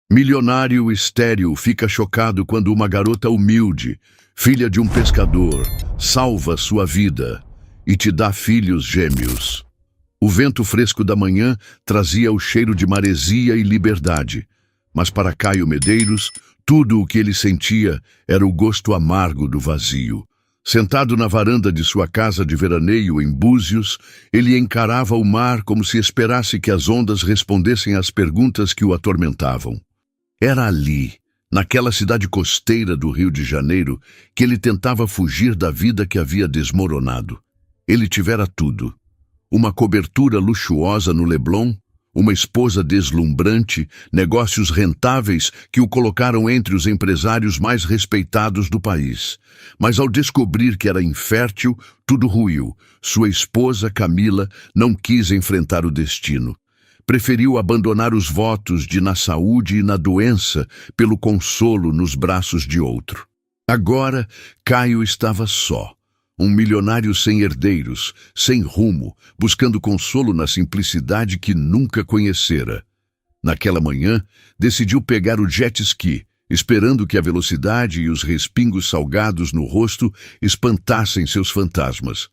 Milionário estéril fica chocado quando uma garota humilde, filha de um pescador, salva sua vida e te dá filhos gêmeos. O vento fresco da manhã trazia o cheiro de maresia e liberdade, mas para Caio Medeiros, tudo o que ele sentia era o gosto amargo do vazio. Sentado na varanda de sua casa de veraneio em Búzios, ele encarava o mar como se esperasse que as ondas respondessem às perguntas que o atormentavam. Era ali, naquela cidade costeira do Rio de Janeiro, que ele tentava fugir da vida que havia desmoronado. Ele tivera tudo: uma cobertura luxuosa no Leblon, uma esposa deslumbrante, negócios rentáveis que o colocaram entre os empresários mais respeitados do país. Mas ao descobrir que era infértil, tudo ruiu. Sua esposa, Camila, não quis enfrentar o destino. Preferiu abandonar os votos de na saúde e na doença pelo consolo nos braços de outro. Agora, Caio estava só. Um milionário sem herdeiros, sem rumo, buscando consolo na simplicidade que nunca conhecera. Naquela manhã, decidiu pegar o jet ski, esperando que a velocidade e os respingos salgados no rosto espantassem seus fantasmas.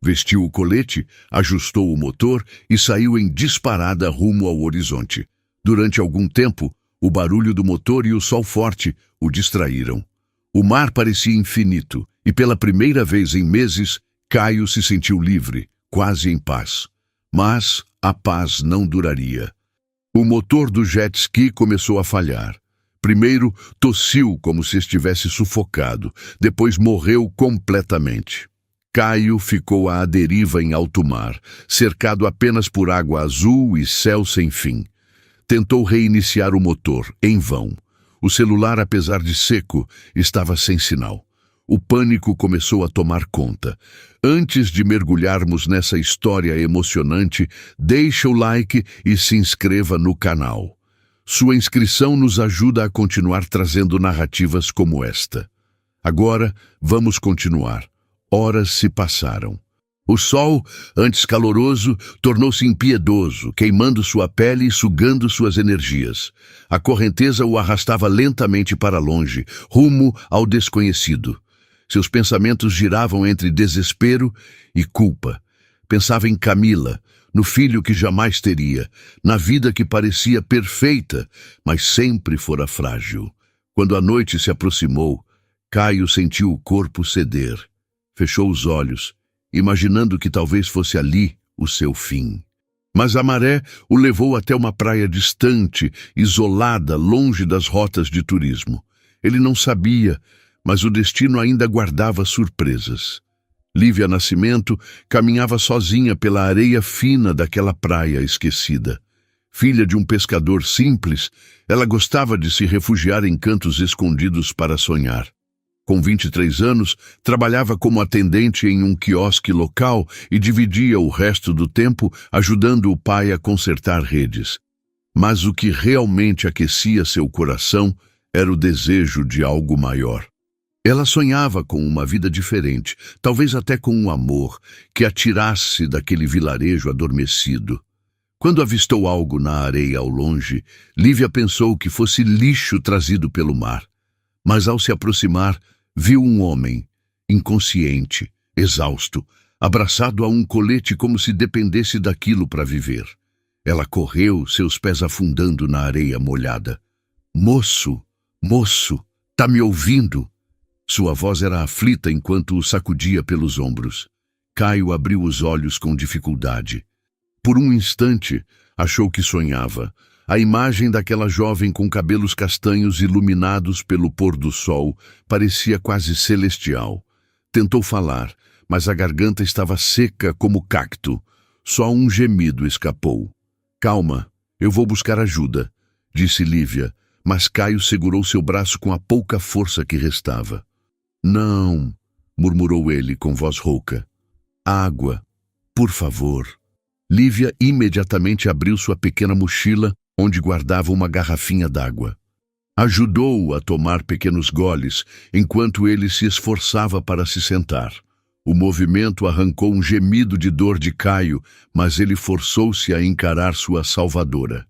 Vestiu o colete, ajustou o motor e saiu em disparada rumo ao horizonte. Durante algum tempo, o barulho do motor e o sol forte o distraíram. O mar parecia infinito, e pela primeira vez em meses, Caio se sentiu livre, quase em paz. Mas a paz não duraria. O motor do jet ski começou a falhar. Primeiro, tossiu como se estivesse sufocado, depois morreu completamente. Caio ficou à deriva em alto mar, cercado apenas por água azul e céu sem fim. Tentou reiniciar o motor, em vão. O celular, apesar de seco, estava sem sinal. O pânico começou a tomar conta. Antes de mergulharmos nessa história emocionante, deixe o like e se inscreva no canal. Sua inscrição nos ajuda a continuar trazendo narrativas como esta. Agora, vamos continuar. Horas se passaram. O sol, antes caloroso, tornou-se impiedoso, queimando sua pele e sugando suas energias. A correnteza o arrastava lentamente para longe, rumo ao desconhecido. Seus pensamentos giravam entre desespero e culpa. Pensava em Camila, no filho que jamais teria, na vida que parecia perfeita, mas sempre fora frágil. Quando a noite se aproximou, Caio sentiu o corpo ceder. Fechou os olhos, imaginando que talvez fosse ali o seu fim. Mas a maré o levou até uma praia distante, isolada, longe das rotas de turismo. Ele não sabia, mas o destino ainda guardava surpresas. Lívia Nascimento caminhava sozinha pela areia fina daquela praia esquecida. Filha de um pescador simples, ela gostava de se refugiar em cantos escondidos para sonhar. Com 23 anos, trabalhava como atendente em um quiosque local e dividia o resto do tempo ajudando o pai a consertar redes. Mas o que realmente aquecia seu coração era o desejo de algo maior. Ela sonhava com uma vida diferente, talvez até com um amor, que a tirasse daquele vilarejo adormecido. Quando avistou algo na areia ao longe, Lívia pensou que fosse lixo trazido pelo mar. Mas ao se aproximar, viu um homem, inconsciente, exausto, abraçado a um colete como se dependesse daquilo para viver. Ela correu, seus pés afundando na areia molhada. Moço, tá me ouvindo?" Sua voz era aflita enquanto o sacudia pelos ombros. Caio abriu os olhos com dificuldade. Por um instante, achou que sonhava. A imagem daquela jovem com cabelos castanhos iluminados pelo pôr do sol parecia quase celestial. Tentou falar, mas a garganta estava seca como cacto. Só um gemido escapou. "Calma, eu vou buscar ajuda", disse Lívia, mas Caio segurou seu braço com a pouca força que restava. "Não", murmurou ele com voz rouca. "Água, por favor." Lívia imediatamente abriu sua pequena mochila, onde guardava uma garrafinha d'água. Ajudou-o a tomar pequenos goles, enquanto ele se esforçava para se sentar. O movimento arrancou um gemido de dor de Caio, mas ele forçou-se a encarar sua salvadora.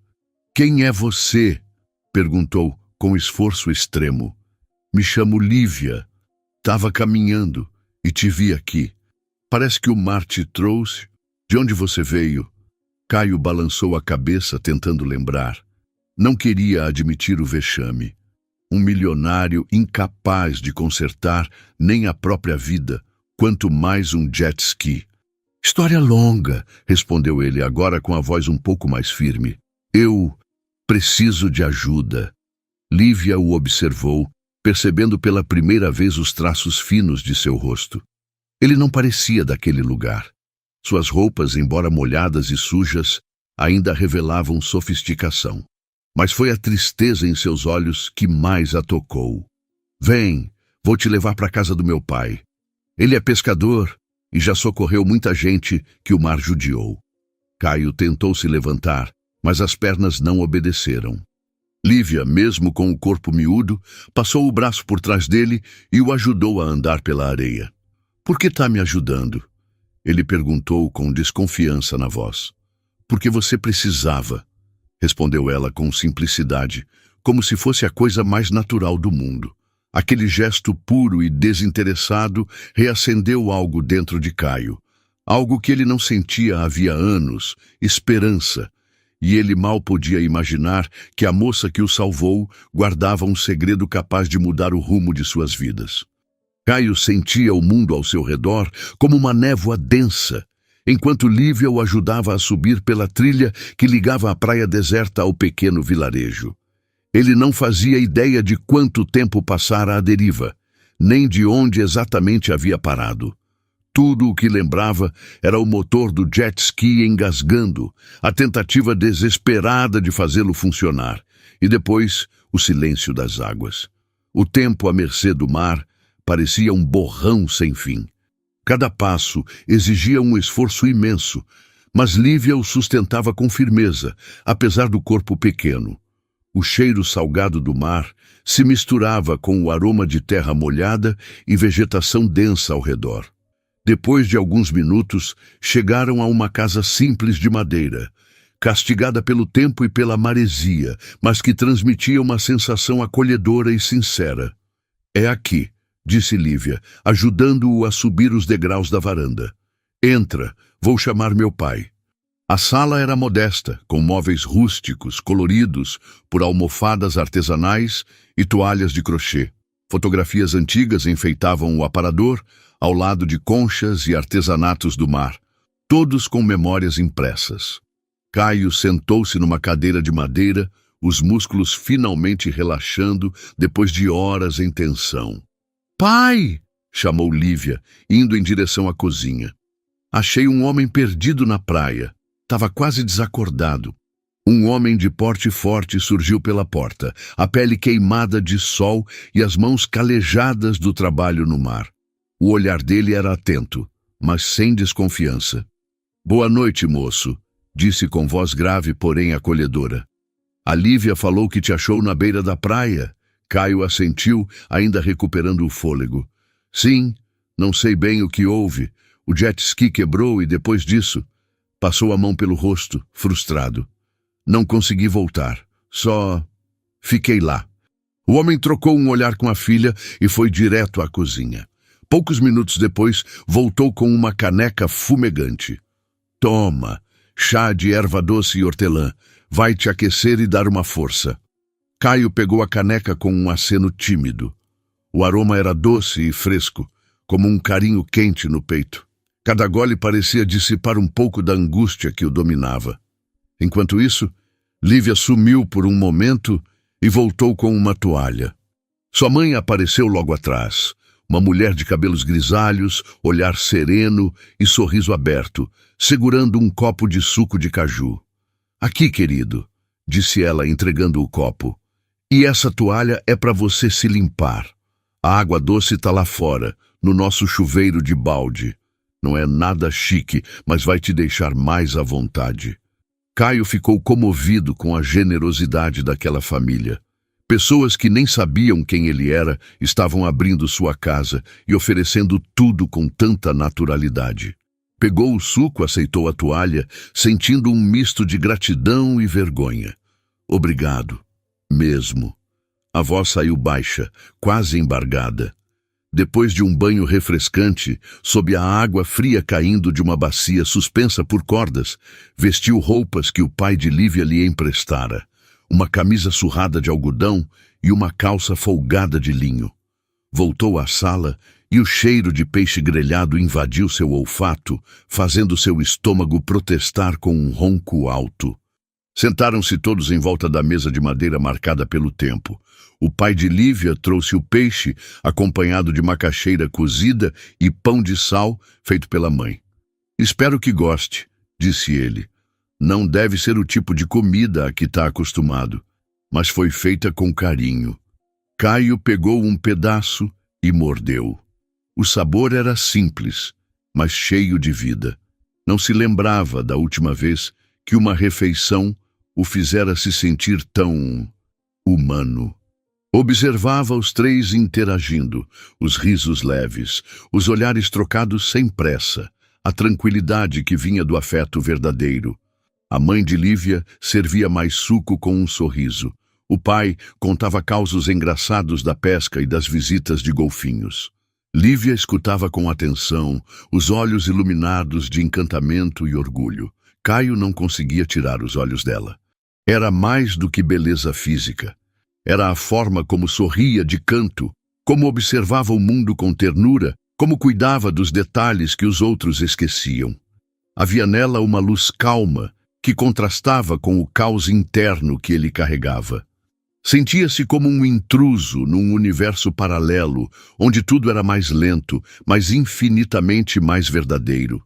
"Quem é você?" Perguntou com esforço extremo. Me chamo Lívia. Tava caminhando e te vi aqui. Parece que o mar te trouxe. De onde você veio? Caio balançou a cabeça tentando lembrar. Não queria admitir o vexame. Um milionário incapaz de consertar nem a própria vida, quanto mais um jet ski. História longa, respondeu ele agora com a voz um pouco mais firme. Eu preciso de ajuda. Lívia o observou, percebendo pela primeira vez os traços finos de seu rosto. Ele não parecia daquele lugar. Suas roupas, embora molhadas e sujas, ainda revelavam sofisticação. Mas foi a tristeza em seus olhos que mais a tocou. Vem, vou te levar para a casa do meu pai. Ele é pescador e já socorreu muita gente que o mar judiou. Caio tentou se levantar, mas as pernas não obedeceram. Lívia, mesmo com o corpo miúdo, passou o braço por trás dele e o ajudou a andar pela areia. Por que está me ajudando? Ele perguntou com desconfiança na voz. Porque você precisava, respondeu ela com simplicidade, como se fosse a coisa mais natural do mundo. Aquele gesto puro e desinteressado reacendeu algo dentro de Caio, algo que ele não sentia havia anos, esperança, e ele mal podia imaginar que a moça que o salvou guardava um segredo capaz de mudar o rumo de suas vidas. Caio sentia o mundo ao seu redor como uma névoa densa, enquanto Lívia o ajudava a subir pela trilha que ligava a praia deserta ao pequeno vilarejo. Ele não fazia ideia de quanto tempo passara à deriva, nem de onde exatamente havia parado. Tudo o que lembrava era o motor do jet ski engasgando, a tentativa desesperada de fazê-lo funcionar, e depois o silêncio das águas. O tempo à mercê do mar parecia um borrão sem fim. Cada passo exigia um esforço imenso, mas Lívia o sustentava com firmeza, apesar do corpo pequeno. O cheiro salgado do mar se misturava com o aroma de terra molhada e vegetação densa ao redor. Depois de alguns minutos, chegaram a uma casa simples de madeira, castigada pelo tempo e pela maresia, mas que transmitia uma sensação acolhedora e sincera. É aqui, disse Lívia, ajudando-o a subir os degraus da varanda. Entra, vou chamar meu pai. A sala era modesta, com móveis rústicos, coloridos por almofadas artesanais e toalhas de crochê. Fotografias antigas enfeitavam o aparador, ao lado de conchas e artesanatos do mar, todos com memórias impressas. Caio sentou-se numa cadeira de madeira, os músculos finalmente relaxando depois de horas em tensão. «Pai!» chamou Lívia, indo em direção à cozinha. Achei um homem perdido na praia. Estava quase desacordado. Um homem de porte forte surgiu pela porta, a pele queimada de sol e as mãos calejadas do trabalho no mar. O olhar dele era atento, mas sem desconfiança. «Boa noite, moço», disse com voz grave, porém acolhedora. «A Lívia falou que te achou na beira da praia». Caio assentiu, ainda recuperando o fôlego. «Sim, não sei bem o que houve. O jet ski quebrou e depois disso...» Passou a mão pelo rosto, frustrado. «Não consegui voltar. Só... fiquei lá». O homem trocou um olhar com a filha e foi direto à cozinha. Poucos minutos depois, voltou com uma caneca fumegante. «Toma, chá de erva doce e hortelã. Vai te aquecer e dar uma força». Caio pegou a caneca com um aceno tímido. O aroma era doce e fresco, como um carinho quente no peito. Cada gole parecia dissipar um pouco da angústia que o dominava. Enquanto isso, Lívia sumiu por um momento e voltou com uma toalha. Sua mãe apareceu logo atrás, uma mulher de cabelos grisalhos, olhar sereno e sorriso aberto, segurando um copo de suco de caju. «Aqui, querido», disse ela, entregando o copo. «E essa toalha é para você se limpar. A água doce está lá fora, no nosso chuveiro de balde. Não é nada chique, mas vai te deixar mais à vontade». Caio ficou comovido com a generosidade daquela família. Pessoas que nem sabiam quem ele era estavam abrindo sua casa e oferecendo tudo com tanta naturalidade. Pegou o suco, aceitou a toalha, sentindo um misto de gratidão e vergonha. «Obrigado. Mesmo. A voz saiu baixa, quase embargada. Depois de um banho refrescante, sob a água fria caindo de uma bacia suspensa por cordas, vestiu roupas que o pai de Lívia lhe emprestara, uma camisa surrada de algodão e uma calça folgada de linho. Voltou à sala e o cheiro de peixe grelhado invadiu seu olfato, fazendo seu estômago protestar com um ronco alto. Sentaram-se todos em volta da mesa de madeira marcada pelo tempo. O pai de Lívia trouxe o peixe, acompanhado de macaxeira cozida e pão de sal, feito pela mãe. "Espero que goste", disse ele. "Não deve ser o tipo de comida a que está acostumado, mas foi feita com carinho." Caio pegou um pedaço e mordeu. O sabor era simples, mas cheio de vida. Não se lembrava da última vez que uma refeição o fizera se sentir tão humano. Observava os três interagindo, os risos leves, os olhares trocados sem pressa, a tranquilidade que vinha do afeto verdadeiro. A mãe de Lívia servia mais suco com um sorriso. O pai contava causos engraçados da pesca e das visitas de golfinhos. Lívia escutava com atenção, os olhos iluminados de encantamento e orgulho. Caio não conseguia tirar os olhos dela. Era mais do que beleza física. Era a forma como sorria de canto, como observava o mundo com ternura, como cuidava dos detalhes que os outros esqueciam. Havia nela uma luz calma, que contrastava com o caos interno que ele carregava. Sentia-se como um intruso num universo paralelo, onde tudo era mais lento, mas infinitamente mais verdadeiro.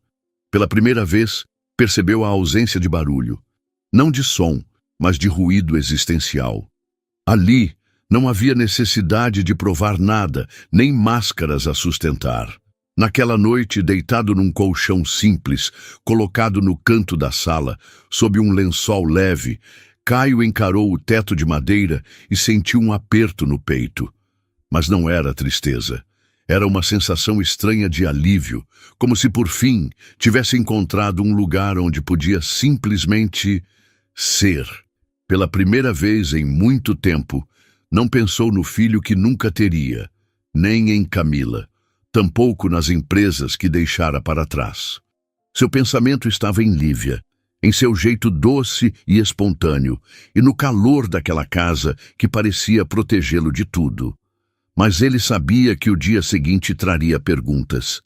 Pela primeira vez, percebeu a ausência de barulho. Não de som, mas de ruído existencial. Ali, não havia necessidade de provar nada, nem máscaras a sustentar. Naquela noite, deitado num colchão simples, colocado no canto da sala, sob um lençol leve, Caio encarou o teto de madeira e sentiu um aperto no peito. Mas não era tristeza. Era uma sensação estranha de alívio, como se por fim tivesse encontrado um lugar onde podia simplesmente ser. Pela primeira vez em muito tempo, não pensou no filho que nunca teria, nem em Camila, tampouco nas empresas que deixara para trás. Seu pensamento estava em Lívia, em seu jeito doce e espontâneo, e no calor daquela casa que parecia protegê-lo de tudo. Mas ele sabia que o dia seguinte traria perguntas.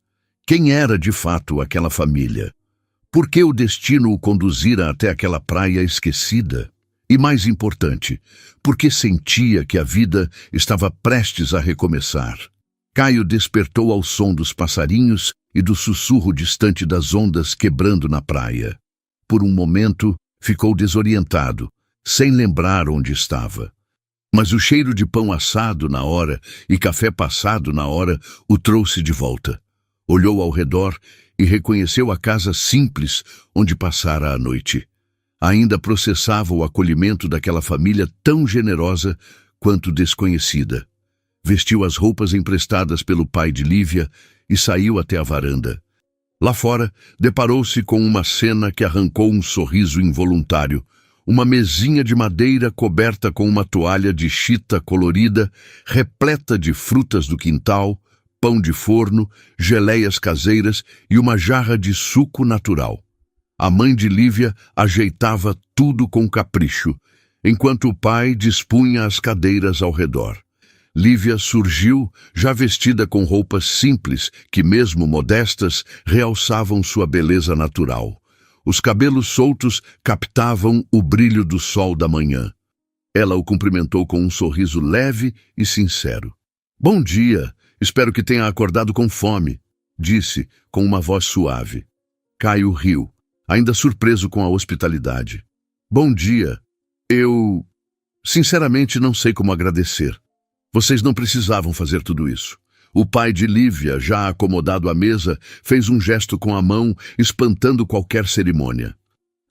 Quem era de fato aquela família? Por que o destino o conduzira até aquela praia esquecida? E mais importante, porque sentia que a vida estava prestes a recomeçar. Caio despertou ao som dos passarinhos e do sussurro distante das ondas quebrando na praia. Por um momento, ficou desorientado, sem lembrar onde estava. Mas o cheiro de pão assado na hora e café passado na hora o trouxe de volta. Olhou ao redor e reconheceu a casa simples onde passara a noite. Ainda processava o acolhimento daquela família tão generosa quanto desconhecida. Vestiu as roupas emprestadas pelo pai de Lívia e saiu até a varanda. Lá fora, deparou-se com uma cena que arrancou um sorriso involuntário. Uma mesinha de madeira coberta com uma toalha de chita colorida, repleta de frutas do quintal, pão de forno, geleias caseiras e uma jarra de suco natural. A mãe de Lívia ajeitava tudo com capricho, enquanto o pai dispunha as cadeiras ao redor. Lívia surgiu, já vestida com roupas simples, que mesmo modestas, realçavam sua beleza natural. Os cabelos soltos captavam o brilho do sol da manhã. Ela o cumprimentou com um sorriso leve e sincero. "Bom dia, espero que tenha acordado com fome", disse, com uma voz suave. Caio riu, ainda surpreso com a hospitalidade. "Bom dia. Sinceramente não sei como agradecer. Vocês não precisavam fazer tudo isso." O pai de Lívia, já acomodado à mesa, fez um gesto com a mão, espantando qualquer cerimônia.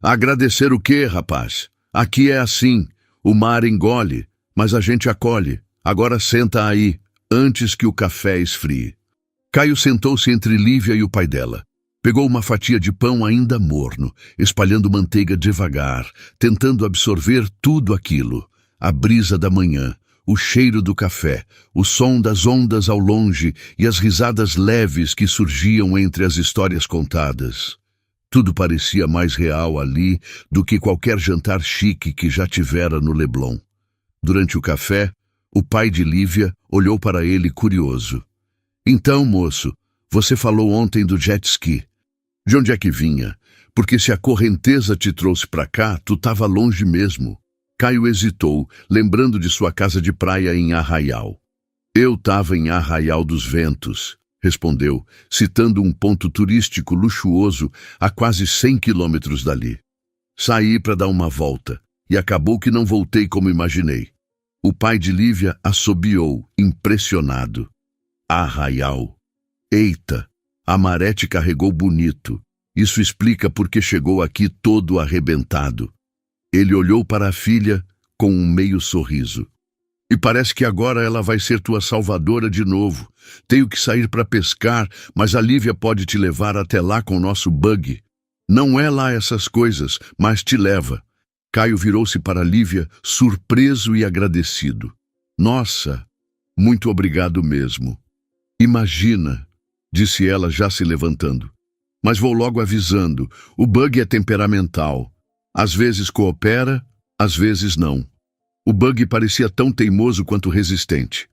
"Agradecer o quê, rapaz? Aqui é assim. O mar engole, mas a gente acolhe. Agora senta aí, antes que o café esfrie." Caio sentou-se entre Lívia e o pai dela. Pegou uma fatia de pão ainda morno, espalhando manteiga devagar, tentando absorver tudo aquilo. A brisa da manhã, o cheiro do café, o som das ondas ao longe e as risadas leves que surgiam entre as histórias contadas. Tudo parecia mais real ali do que qualquer jantar chique que já tivera no Leblon. Durante o café, o pai de Lívia olhou para ele curioso. Então, moço, você falou ontem do jet ski. De onde é que vinha? Porque se a correnteza te trouxe para cá, tu estava longe mesmo. Caio hesitou, lembrando de sua casa de praia em Arraial. Eu estava em Arraial dos Ventos, respondeu, citando um ponto turístico luxuoso a quase 100 quilômetros dali. Saí para dar uma volta, e acabou que não voltei como imaginei. O pai de Lívia assobiou, impressionado. Arraial. Eita, a maré te carregou bonito. Isso explica por que chegou aqui todo arrebentado. Ele olhou para a filha com um meio sorriso. E parece que agora ela vai ser tua salvadora de novo. Tenho que sair para pescar, mas a Lívia pode te levar até lá com o nosso buggy. Não é lá essas coisas, mas te leva. Caio virou-se para Lívia, surpreso e agradecido. Nossa, muito obrigado mesmo. Imagina, disse ela já se levantando. Mas vou logo avisando, o buggy é temperamental. Às vezes coopera, às vezes não. O buggy parecia tão teimoso quanto resistente.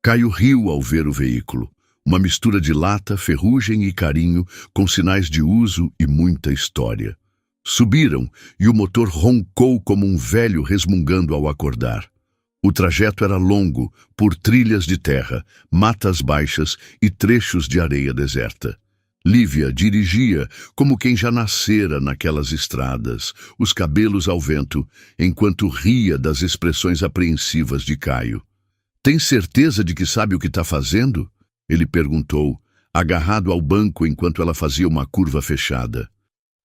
Caio riu ao ver o veículo. Uma mistura de lata, ferrugem e carinho, com sinais de uso e muita história. Subiram e o motor roncou como um velho resmungando ao acordar. O trajeto era longo, por trilhas de terra, matas baixas e trechos de areia deserta. Lívia dirigia como quem já nascera naquelas estradas, os cabelos ao vento, enquanto ria das expressões apreensivas de Caio. Tem certeza de que sabe o que está fazendo? Ele perguntou, agarrado ao banco enquanto ela fazia uma curva fechada.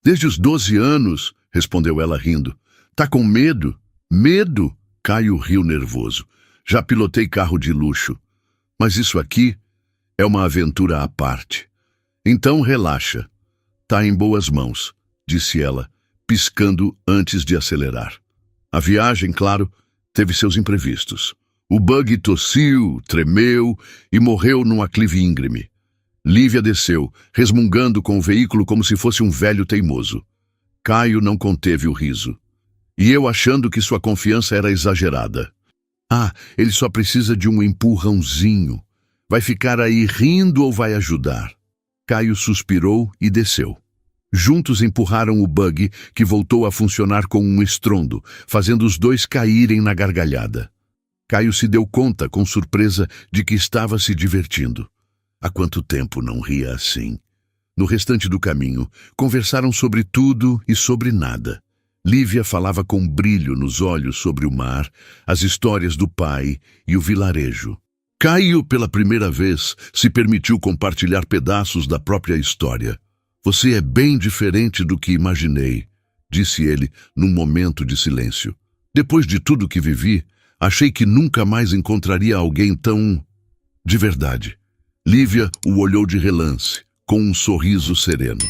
Desde os 12 anos, respondeu ela rindo. Tá com medo? Medo? Caio riu nervoso. Já pilotei carro de luxo. Mas isso aqui é uma aventura à parte. Então relaxa. Tá em boas mãos, disse ela, piscando antes de acelerar. A viagem, claro, teve seus imprevistos. O buggy tossiu, tremeu e morreu num aclive íngreme. Lívia desceu, resmungando com o veículo como se fosse um velho teimoso. Caio não conteve o riso. E eu achando que sua confiança era exagerada. Ah, ele só precisa de um empurrãozinho. Vai ficar aí rindo ou vai ajudar? Caio suspirou e desceu. Juntos empurraram o buggy, que voltou a funcionar com um estrondo, fazendo os dois caírem na gargalhada. Caio se deu conta, com surpresa, de que estava se divertindo. Há quanto tempo não ria assim? No restante do caminho, conversaram sobre tudo e sobre nada. Lívia falava com brilho nos olhos sobre o mar, as histórias do pai e o vilarejo. Caio, pela primeira vez, se permitiu compartilhar pedaços da própria história. Você é bem diferente do que imaginei, disse ele num momento de silêncio. Depois de tudo que vivi, achei que nunca mais encontraria alguém tão... de verdade. Lívia o olhou de relance, com um sorriso sereno.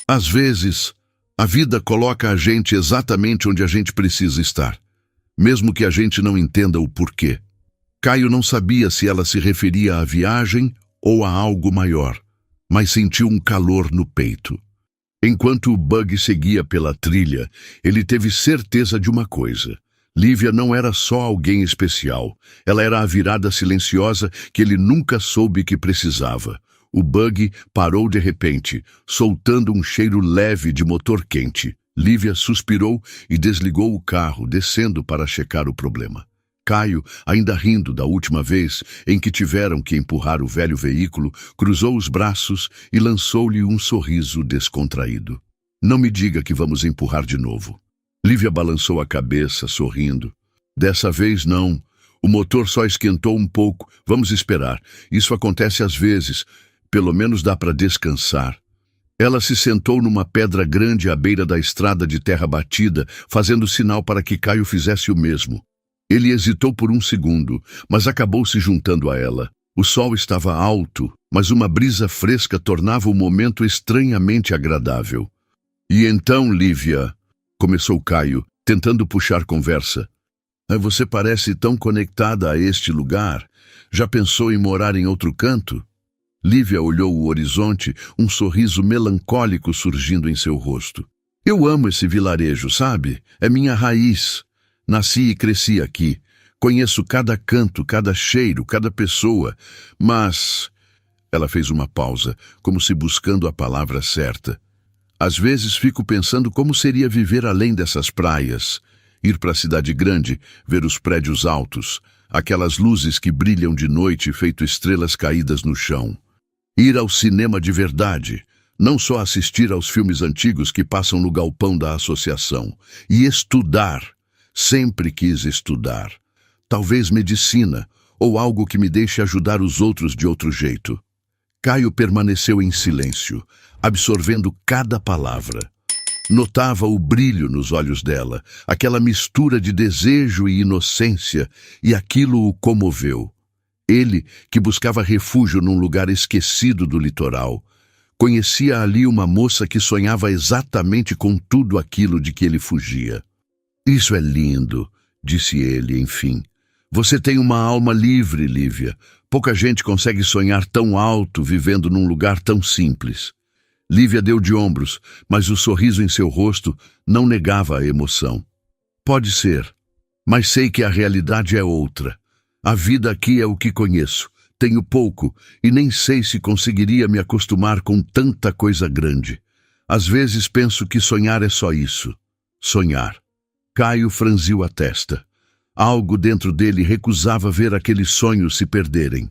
Às vezes, a vida coloca a gente exatamente onde a gente precisa estar, mesmo que a gente não entenda o porquê. Caio não sabia se ela se referia à viagem ou a algo maior, mas sentiu um calor no peito. Enquanto o buggy seguia pela trilha, ele teve certeza de uma coisa. Lívia não era só alguém especial, ela era a virada silenciosa que ele nunca soube que precisava. O buggy parou de repente, soltando um cheiro leve de motor quente. Lívia suspirou e desligou o carro, descendo para checar o problema. Caio, ainda rindo da última vez em que tiveram que empurrar o velho veículo, cruzou os braços e lançou-lhe um sorriso descontraído. Não me diga que vamos empurrar de novo. Lívia balançou a cabeça, sorrindo. Dessa vez não. O motor só esquentou um pouco. Vamos esperar. Isso acontece às vezes. Pelo menos dá para descansar. Ela se sentou numa pedra grande à beira da estrada de terra batida, fazendo sinal para que Caio fizesse o mesmo. Ele hesitou por um segundo, mas acabou se juntando a ela. O sol estava alto, mas uma brisa fresca tornava o momento estranhamente agradável. « E então, Lívia, começou Caio, tentando puxar conversa. Você parece tão conectada a este lugar. Já pensou em morar em outro canto? Lívia olhou o horizonte, um sorriso melancólico surgindo em seu rosto. Eu amo esse vilarejo, sabe? É minha raiz. Nasci e cresci aqui. Conheço cada canto, cada cheiro, cada pessoa. Mas... Ela fez uma pausa, como se buscando a palavra certa. Às vezes fico pensando como seria viver além dessas praias. Ir para a cidade grande, ver os prédios altos, aquelas luzes que brilham de noite feito estrelas caídas no chão. Ir ao cinema de verdade, não só assistir aos filmes antigos que passam no galpão da associação. E estudar. Sempre quis estudar. Talvez medicina, ou algo que me deixe ajudar os outros de outro jeito. Caio permaneceu em silêncio, absorvendo cada palavra. Notava o brilho nos olhos dela, aquela mistura de desejo e inocência, e aquilo o comoveu. Ele, que buscava refúgio num lugar esquecido do litoral, conhecia ali uma moça que sonhava exatamente com tudo aquilo de que ele fugia. Isso é lindo, disse ele, enfim. Você tem uma alma livre, Lívia. Pouca gente consegue sonhar tão alto vivendo num lugar tão simples. Lívia deu de ombros, mas o sorriso em seu rosto não negava a emoção. Pode ser, mas sei que a realidade é outra. A vida aqui é o que conheço. Tenho pouco e nem sei se conseguiria me acostumar com tanta coisa grande. Às vezes penso que sonhar é só isso. Sonhar. Caio franziu a testa. Algo dentro dele recusava ver aqueles sonhos se perderem.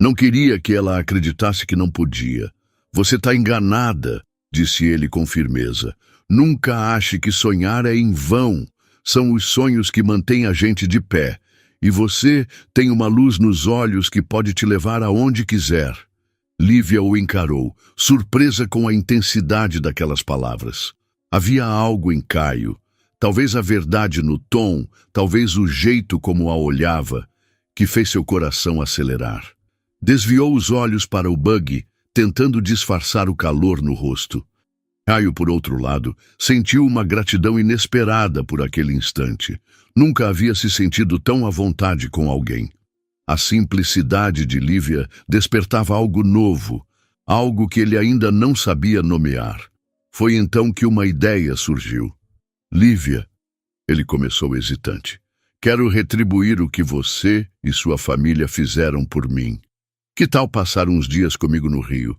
Não queria que ela acreditasse que não podia. Você está enganada, disse ele com firmeza. Nunca ache que sonhar é em vão. São os sonhos que mantêm a gente de pé. E você tem uma luz nos olhos que pode te levar aonde quiser. Lívia o encarou, surpresa com a intensidade daquelas palavras. Havia algo em Caio, talvez a verdade no tom, talvez o jeito como a olhava, que fez seu coração acelerar. Desviou os olhos para o buggy, tentando disfarçar o calor no rosto. Caio, por outro lado, sentiu uma gratidão inesperada por aquele instante. Nunca havia se sentido tão à vontade com alguém. A simplicidade de Lívia despertava algo novo, algo que ele ainda não sabia nomear. Foi então que uma ideia surgiu. Lívia, ele começou hesitante, quero retribuir o que você e sua família fizeram por mim. Que tal passar uns dias comigo no Rio?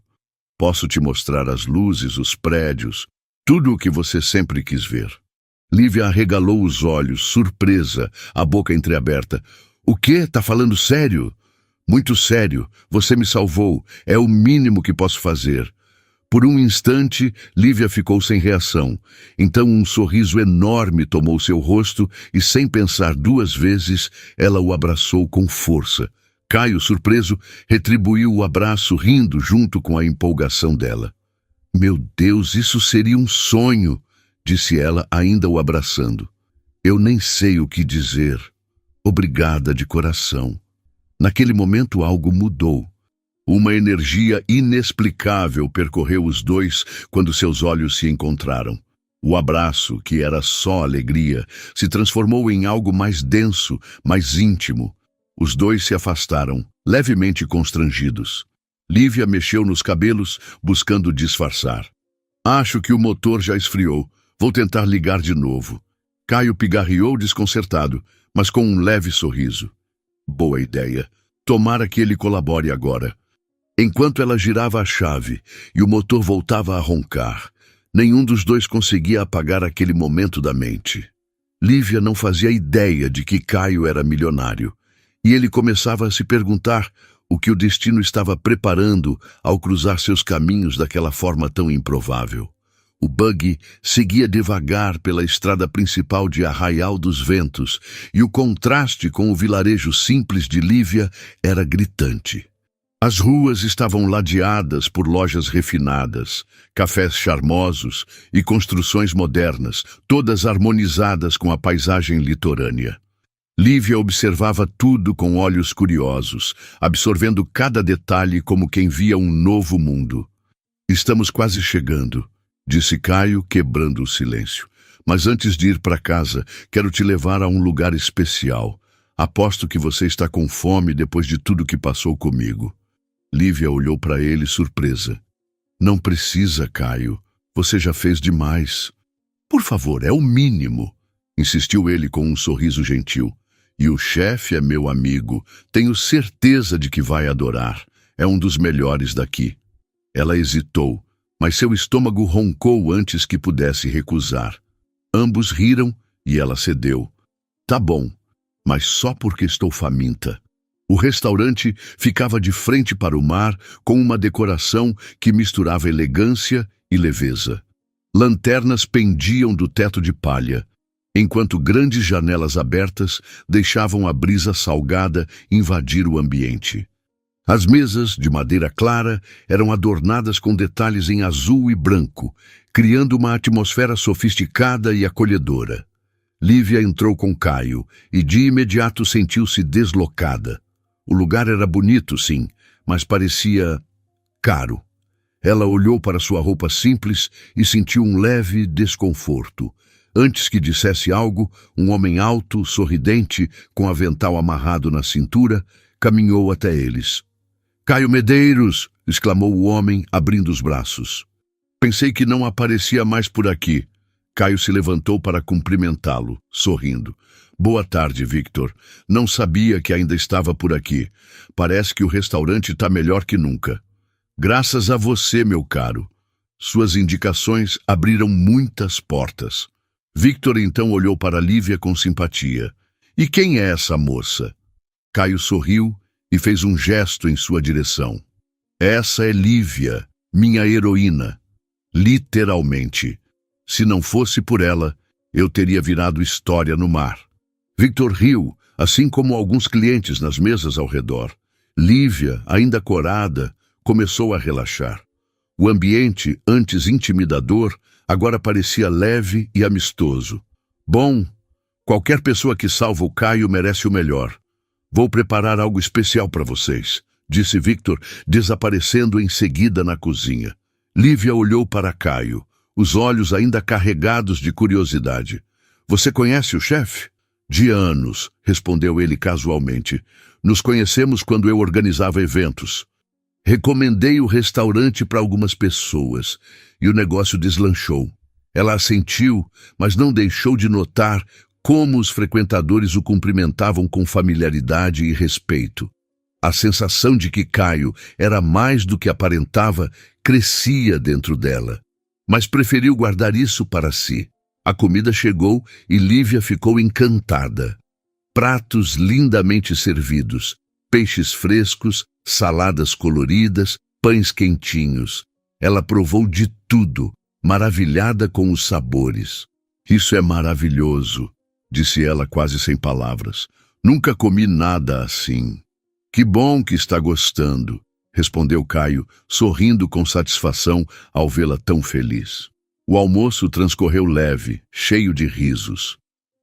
Posso te mostrar as luzes, os prédios, tudo o que você sempre quis ver. Lívia arregalou os olhos, surpresa, a boca entreaberta. O quê? Tá falando sério? Muito sério. Você me salvou. É o mínimo que posso fazer. Por um instante, Lívia ficou sem reação. Então um sorriso enorme tomou seu rosto e, sem pensar duas vezes, ela o abraçou com força. Caio, surpreso, retribuiu o abraço, rindo junto com a empolgação dela. Meu Deus, isso seria um sonho, disse ela, ainda o abraçando. Eu nem sei o que dizer. Obrigada de coração. Naquele momento algo mudou. Uma energia inexplicável percorreu os dois quando seus olhos se encontraram. O abraço, que era só alegria, se transformou em algo mais denso, mais íntimo. Os dois se afastaram, levemente constrangidos. Lívia mexeu nos cabelos, buscando disfarçar. Acho que o motor já esfriou. Vou tentar ligar de novo. Caio pigarreou desconcertado, mas com um leve sorriso. Boa ideia. Tomara que ele colabore agora. Enquanto ela girava a chave e o motor voltava a roncar, nenhum dos dois conseguia apagar aquele momento da mente. Lívia não fazia ideia de que Caio era milionário, e ele começava a se perguntar o que o destino estava preparando ao cruzar seus caminhos daquela forma tão improvável. O buggy seguia devagar pela estrada principal de Arraial dos Ventos, e o contraste com o vilarejo simples de Lívia era gritante. As ruas estavam ladeadas por lojas refinadas, cafés charmosos e construções modernas, todas harmonizadas com a paisagem litorânea. Lívia observava tudo com olhos curiosos, absorvendo cada detalhe como quem via um novo mundo. Estamos quase chegando, disse Caio, quebrando o silêncio. Mas antes de ir para casa, quero te levar a um lugar especial. Aposto que você está com fome depois de tudo que passou comigo. Lívia olhou para ele surpresa. Não precisa, Caio. Você já fez demais. Por favor, é o mínimo, insistiu ele com um sorriso gentil. E o chefe é meu amigo. Tenho certeza de que vai adorar. É um dos melhores daqui. Ela hesitou, mas seu estômago roncou antes que pudesse recusar. Ambos riram e ela cedeu. Tá bom, mas só porque estou faminta. O restaurante ficava de frente para o mar, com uma decoração que misturava elegância e leveza. Lanternas pendiam do teto de palha, enquanto grandes janelas abertas deixavam a brisa salgada invadir o ambiente. As mesas, de madeira clara, eram adornadas com detalhes em azul e branco, criando uma atmosfera sofisticada e acolhedora. Lívia entrou com Caio e de imediato sentiu-se deslocada. O lugar era bonito, sim, mas parecia caro. Ela olhou para sua roupa simples e sentiu um leve desconforto. Antes que dissesse algo, um homem alto, sorridente, com avental amarrado na cintura, caminhou até eles. "Caio Medeiros!" exclamou o homem, abrindo os braços. "Pensei que não aparecia mais por aqui." Caio se levantou para cumprimentá-lo, sorrindo. "Boa tarde, Victor. Não sabia que ainda estava por aqui. Parece que o restaurante está melhor que nunca." "Graças a você, meu caro. Suas indicações abriram muitas portas." Victor então olhou para Lívia com simpatia. "E quem é essa moça?" Caio sorriu e fez um gesto em sua direção. "Essa é Lívia, minha heroína. Literalmente. Se não fosse por ela, eu teria virado história no mar." Victor riu, assim como alguns clientes nas mesas ao redor. Lívia, ainda corada, começou a relaxar. O ambiente, antes intimidador, agora parecia leve e amistoso. "Bom, qualquer pessoa que salva o Caio merece o melhor. Vou preparar algo especial para vocês", disse Victor, desaparecendo em seguida na cozinha. Lívia olhou para Caio, os olhos ainda carregados de curiosidade. "Você conhece o chefe?" "De anos", respondeu ele casualmente. "Nos conhecemos quando eu organizava eventos. Recomendei o restaurante para algumas pessoas e o negócio deslanchou." Ela assentiu, mas não deixou de notar como os frequentadores o cumprimentavam com familiaridade e respeito. A sensação de que Caio era mais do que aparentava crescia dentro dela, mas preferiu guardar isso para si. A comida chegou e Lívia ficou encantada. Pratos lindamente servidos, peixes frescos, saladas coloridas, pães quentinhos. Ela provou de tudo, maravilhada com os sabores. "Isso é maravilhoso", disse ela quase sem palavras. "Nunca comi nada assim." "Que bom que está gostando", respondeu Caio, sorrindo com satisfação ao vê-la tão feliz. O almoço transcorreu leve, cheio de risos.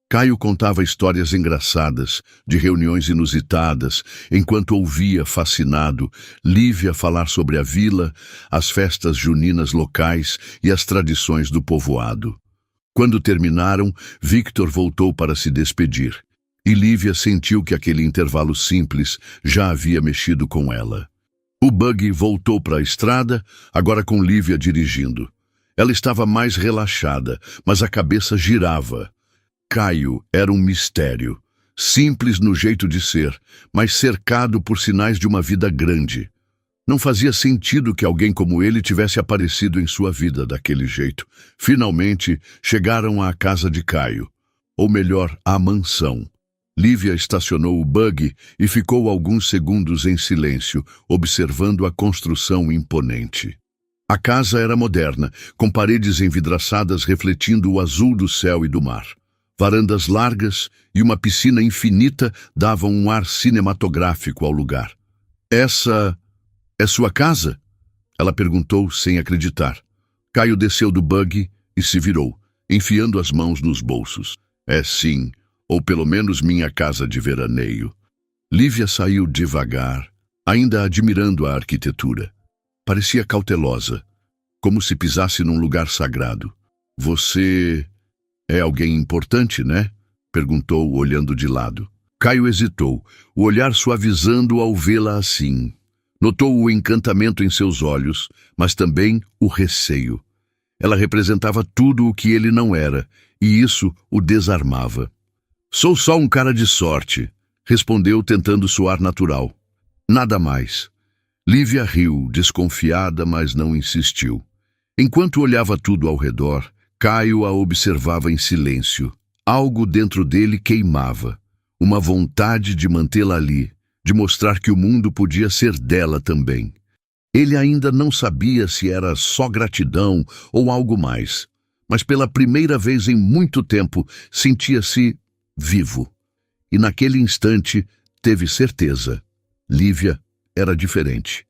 Caio contava histórias engraçadas, de reuniões inusitadas, enquanto ouvia, fascinado, Lívia falar sobre a vila, as festas juninas locais e as tradições do povoado. Quando terminaram, Victor voltou para se despedir, e Lívia sentiu que aquele intervalo simples já havia mexido com ela. O buggy voltou para a estrada, agora com Lívia dirigindo. Ela estava mais relaxada, mas a cabeça girava. Caio era um mistério, simples no jeito de ser, mas cercado por sinais de uma vida grande. Não fazia sentido que alguém como ele tivesse aparecido em sua vida daquele jeito. Finalmente, chegaram à casa de Caio, ou melhor, à mansão. Lívia estacionou o buggy e ficou alguns segundos em silêncio, observando a construção imponente. A casa era moderna, com paredes envidraçadas refletindo o azul do céu e do mar. Varandas largas e uma piscina infinita davam um ar cinematográfico ao lugar. "Essa é sua casa?" ela perguntou sem acreditar. Caio desceu do buggy e se virou, enfiando as mãos nos bolsos. "É sim, ou pelo menos minha casa de veraneio." Lívia saiu devagar, ainda admirando a arquitetura. Parecia cautelosa, como se pisasse num lugar sagrado. "Você É alguém importante, né? Perguntou, olhando de lado. Caio hesitou, o olhar suavizando ao vê-la assim. Notou o encantamento em seus olhos, mas também o receio. Ela representava tudo o que ele não era, e isso o desarmava. Sou só um cara de sorte, respondeu tentando soar natural. Nada mais. Lívia riu, desconfiada, mas não insistiu. Enquanto olhava tudo ao redor, Caio a observava em silêncio. Algo dentro dele queimava. Uma vontade de mantê-la ali, de mostrar que o mundo podia ser dela também. Ele ainda não sabia se era só gratidão ou algo mais, mas pela primeira vez em muito tempo sentia-se vivo. E naquele instante teve certeza. Lívia era diferente.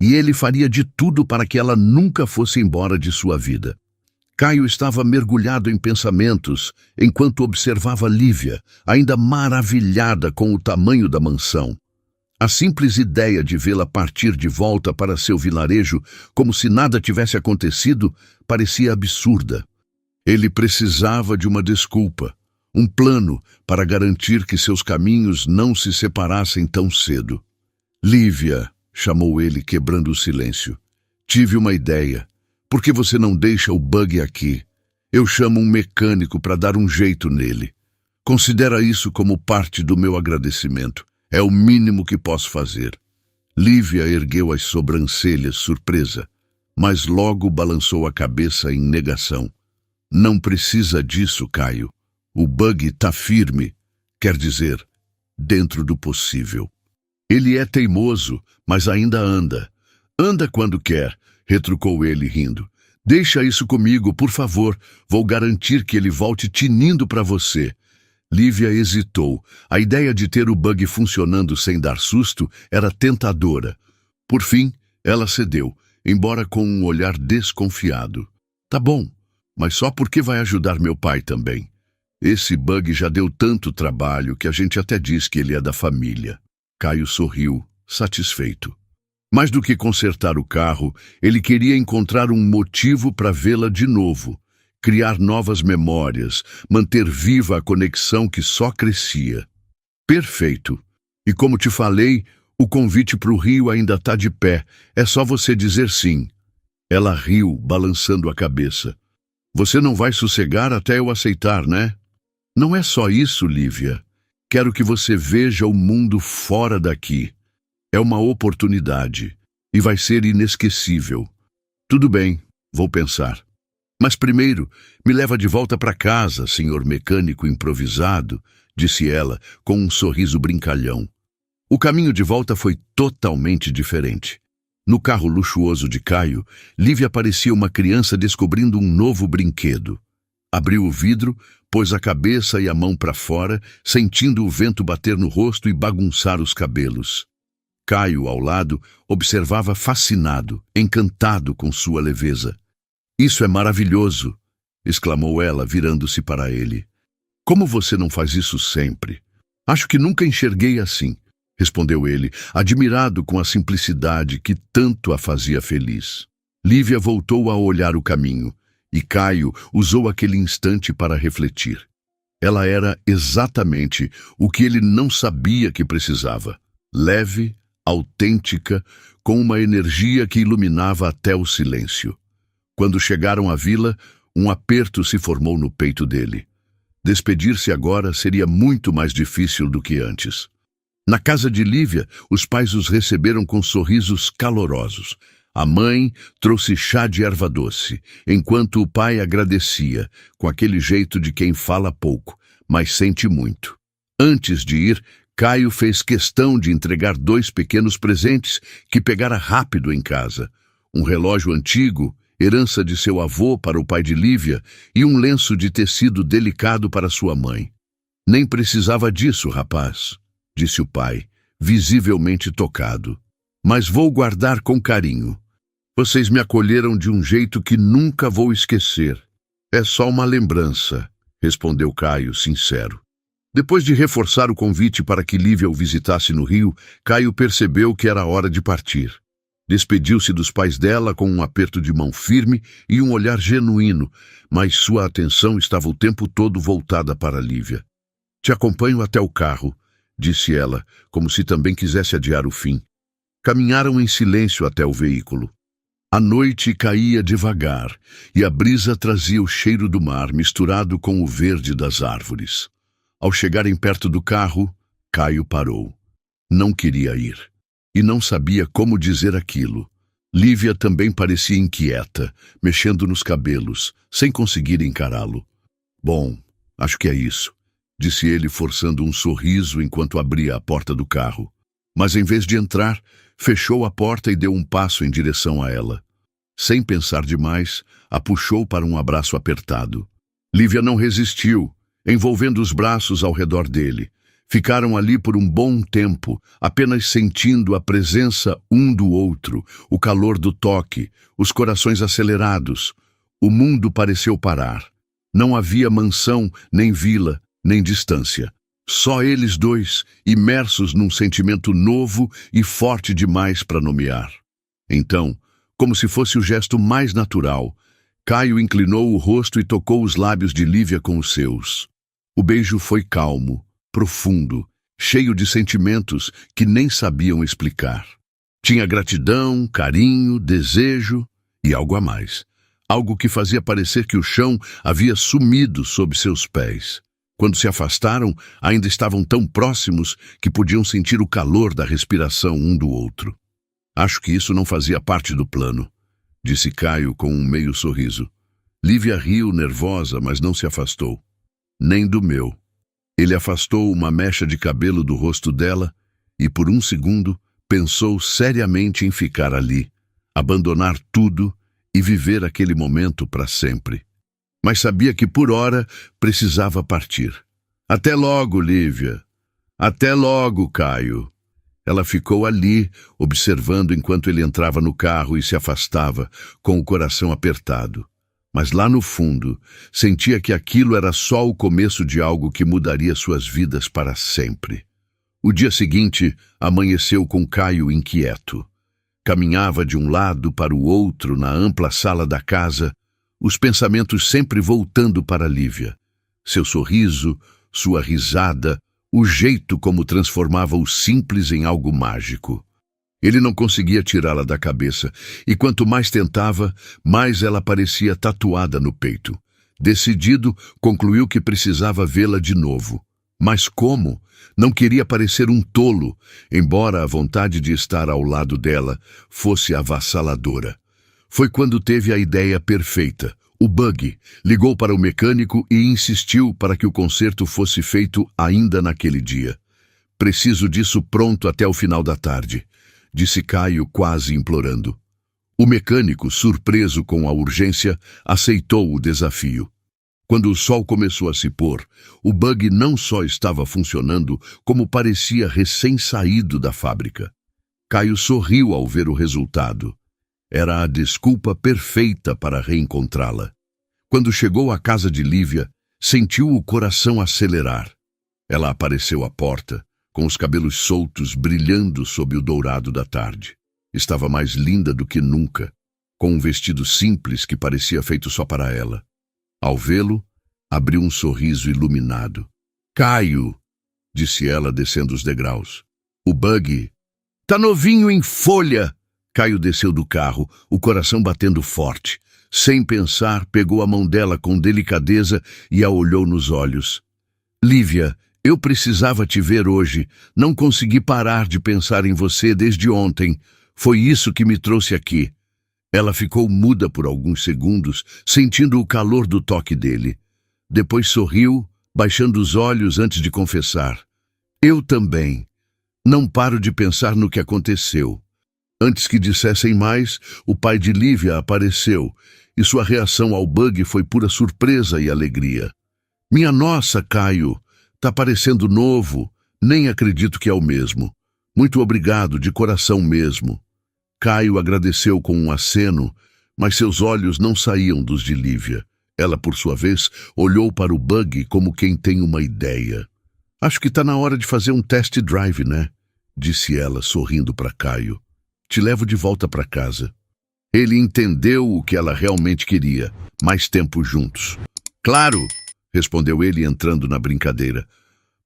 E ele faria de tudo para que ela nunca fosse embora de sua vida. Caio estava mergulhado em pensamentos enquanto observava Lívia, ainda maravilhada com o tamanho da mansão. A simples ideia de vê-la partir de volta para seu vilarejo, como se nada tivesse acontecido, parecia absurda. Ele precisava de uma desculpa, um plano para garantir que seus caminhos não se separassem tão cedo. Lívia, chamou ele, quebrando o silêncio. Tive uma ideia. Por que você não deixa o bug aqui? Eu chamo um mecânico para dar um jeito nele. Considera isso como parte do meu agradecimento. É o mínimo que posso fazer. Lívia ergueu as sobrancelhas, surpresa, mas logo balançou a cabeça em negação. Não precisa disso, Caio. O bug tá firme, quer dizer, dentro do possível. Ele é teimoso, mas ainda anda. Anda quando quer, retrucou ele rindo. Deixa isso comigo, por favor. Vou garantir que ele volte tinindo para você. Lívia hesitou. A ideia de ter o bug funcionando sem dar susto era tentadora. Por fim, ela cedeu, embora com um olhar desconfiado. Tá bom, mas só porque vai ajudar meu pai também. Esse bug já deu tanto trabalho que a gente até diz que ele é da família. Caio sorriu, satisfeito. Mais do que consertar o carro, ele queria encontrar um motivo para vê-la de novo, criar novas memórias, manter viva a conexão que só crescia. Perfeito. E como te falei, o convite para o Rio ainda está de pé. É só você dizer sim. Ela riu, balançando a cabeça. Você não vai sossegar até eu aceitar, né? Não é só isso, Lívia. Quero que você veja o mundo fora daqui. É uma oportunidade, e vai ser inesquecível. Tudo bem, vou pensar. Mas primeiro, me leva de volta para casa, senhor mecânico improvisado, disse ela, com um sorriso brincalhão. O caminho de volta foi totalmente diferente. No carro luxuoso de Caio, Lívia parecia uma criança descobrindo um novo brinquedo. Abriu o vidro, pôs a cabeça e a mão para fora, sentindo o vento bater no rosto e bagunçar os cabelos. Caio, ao lado, observava fascinado, encantado com sua leveza. Isso é maravilhoso, exclamou ela, virando-se para ele. Como você não faz isso sempre? Acho que nunca enxerguei assim, respondeu ele, admirado com a simplicidade que tanto a fazia feliz. Lívia voltou a olhar o caminho, e Caio usou aquele instante para refletir. Ela era exatamente o que ele não sabia que precisava. Leve, autêntica, com uma energia que iluminava até o silêncio. Quando chegaram à vila, um aperto se formou no peito dele. Despedir-se agora seria muito mais difícil do que antes. Na casa de Lívia, os pais os receberam com sorrisos calorosos. A mãe trouxe chá de erva doce, enquanto o pai agradecia, com aquele jeito de quem fala pouco, mas sente muito. Antes de ir, Caio fez questão de entregar 2 pequenos presentes que pegara rápido em casa. Um relógio antigo, herança de seu avô para o pai de Lívia, e um lenço de tecido delicado para sua mãe. Nem precisava disso, rapaz, disse o pai, visivelmente tocado. Mas vou guardar com carinho. Vocês me acolheram de um jeito que nunca vou esquecer. É só uma lembrança, respondeu Caio, sincero. Depois de reforçar o convite para que Lívia o visitasse no Rio, Caio percebeu que era hora de partir. Despediu-se dos pais dela com um aperto de mão firme e um olhar genuíno, mas sua atenção estava o tempo todo voltada para Lívia. "Te acompanho até o carro", disse ela, como se também quisesse adiar o fim. Caminharam em silêncio até o veículo. A noite caía devagar e a brisa trazia o cheiro do mar misturado com o verde das árvores. Ao chegarem perto do carro, Caio parou. Não queria ir. E não sabia como dizer aquilo. Lívia também parecia inquieta, mexendo nos cabelos, sem conseguir encará-lo. "Bom, acho que é isso", disse ele, forçando um sorriso enquanto abria a porta do carro. Mas em vez de entrar, fechou a porta e deu um passo em direção a ela. Sem pensar demais, a puxou para um abraço apertado. Lívia não resistiu, envolvendo os braços ao redor dele. Ficaram ali por um bom tempo, apenas sentindo a presença um do outro, o calor do toque, os corações acelerados. O mundo pareceu parar. Não havia mansão, nem vila, nem distância. Só eles dois, imersos num sentimento novo e forte demais para nomear. Então, como se fosse o gesto mais natural, Caio inclinou o rosto e tocou os lábios de Lívia com os seus. O beijo foi calmo, profundo, cheio de sentimentos que nem sabiam explicar. Tinha gratidão, carinho, desejo e algo a mais. Algo que fazia parecer que o chão havia sumido sob seus pés. Quando se afastaram, ainda estavam tão próximos que podiam sentir o calor da respiração um do outro. "Acho que isso não fazia parte do plano", disse Caio com um meio sorriso. Lívia riu, nervosa, mas não se afastou. "Nem do meu." Ele afastou uma mecha de cabelo do rosto dela e, por um segundo, pensou seriamente em ficar ali, abandonar tudo e viver aquele momento para sempre. Mas sabia que, por hora, precisava partir. "Até logo, Lívia." "Até logo, Caio." Ela ficou ali, observando enquanto ele entrava no carro e se afastava, com o coração apertado. Mas lá no fundo, sentia que aquilo era só o começo de algo que mudaria suas vidas para sempre. O dia seguinte amanheceu com Caio inquieto. Caminhava de um lado para o outro na ampla sala da casa, os pensamentos sempre voltando para Lívia. Seu sorriso, sua risada, o jeito como transformava o simples em algo mágico. Ele não conseguia tirá-la da cabeça, e quanto mais tentava, mais ela parecia tatuada no peito. Decidido, concluiu que precisava vê-la de novo. Mas como? Não queria parecer um tolo, embora a vontade de estar ao lado dela fosse avassaladora. Foi quando teve a ideia perfeita. O buggy. Ligou para o mecânico e insistiu para que o conserto fosse feito ainda naquele dia. "Preciso disso pronto até o final da tarde", disse Caio, quase implorando. O mecânico, surpreso com a urgência, aceitou o desafio. Quando o sol começou a se pôr, o buggy não só estava funcionando, como parecia recém-saído da fábrica. Caio sorriu ao ver o resultado. Era a desculpa perfeita para reencontrá-la. Quando chegou à casa de Lívia, sentiu o coração acelerar. Ela apareceu à porta, com os cabelos soltos brilhando sob o dourado da tarde. Estava mais linda do que nunca, com um vestido simples que parecia feito só para ela. Ao vê-lo, abriu um sorriso iluminado. "Caio", disse ela, descendo os degraus. "O buggy tá novinho em folha." Caio desceu do carro, o coração batendo forte. Sem pensar, pegou a mão dela com delicadeza e a olhou nos olhos. "Lívia, eu precisava te ver hoje. Não consegui parar de pensar em você desde ontem. Foi isso que me trouxe aqui." Ela ficou muda por alguns segundos, sentindo o calor do toque dele. Depois sorriu, baixando os olhos antes de confessar. "Eu também. Não paro de pensar no que aconteceu." Antes que dissessem mais, o pai de Lívia apareceu, e sua reação ao bug foi pura surpresa e alegria. "Minha nossa, Caio, tá parecendo novo. Nem acredito que é o mesmo. Muito obrigado, de coração mesmo." Caio agradeceu com um aceno, mas seus olhos não saíam dos de Lívia. Ela, por sua vez, olhou para o bug como quem tem uma ideia. "Acho que tá na hora de fazer um test drive, né?" disse ela, sorrindo para Caio. Te levo de volta para casa. Ele entendeu o que ela realmente queria, mais tempo juntos. Claro, respondeu ele entrando na brincadeira,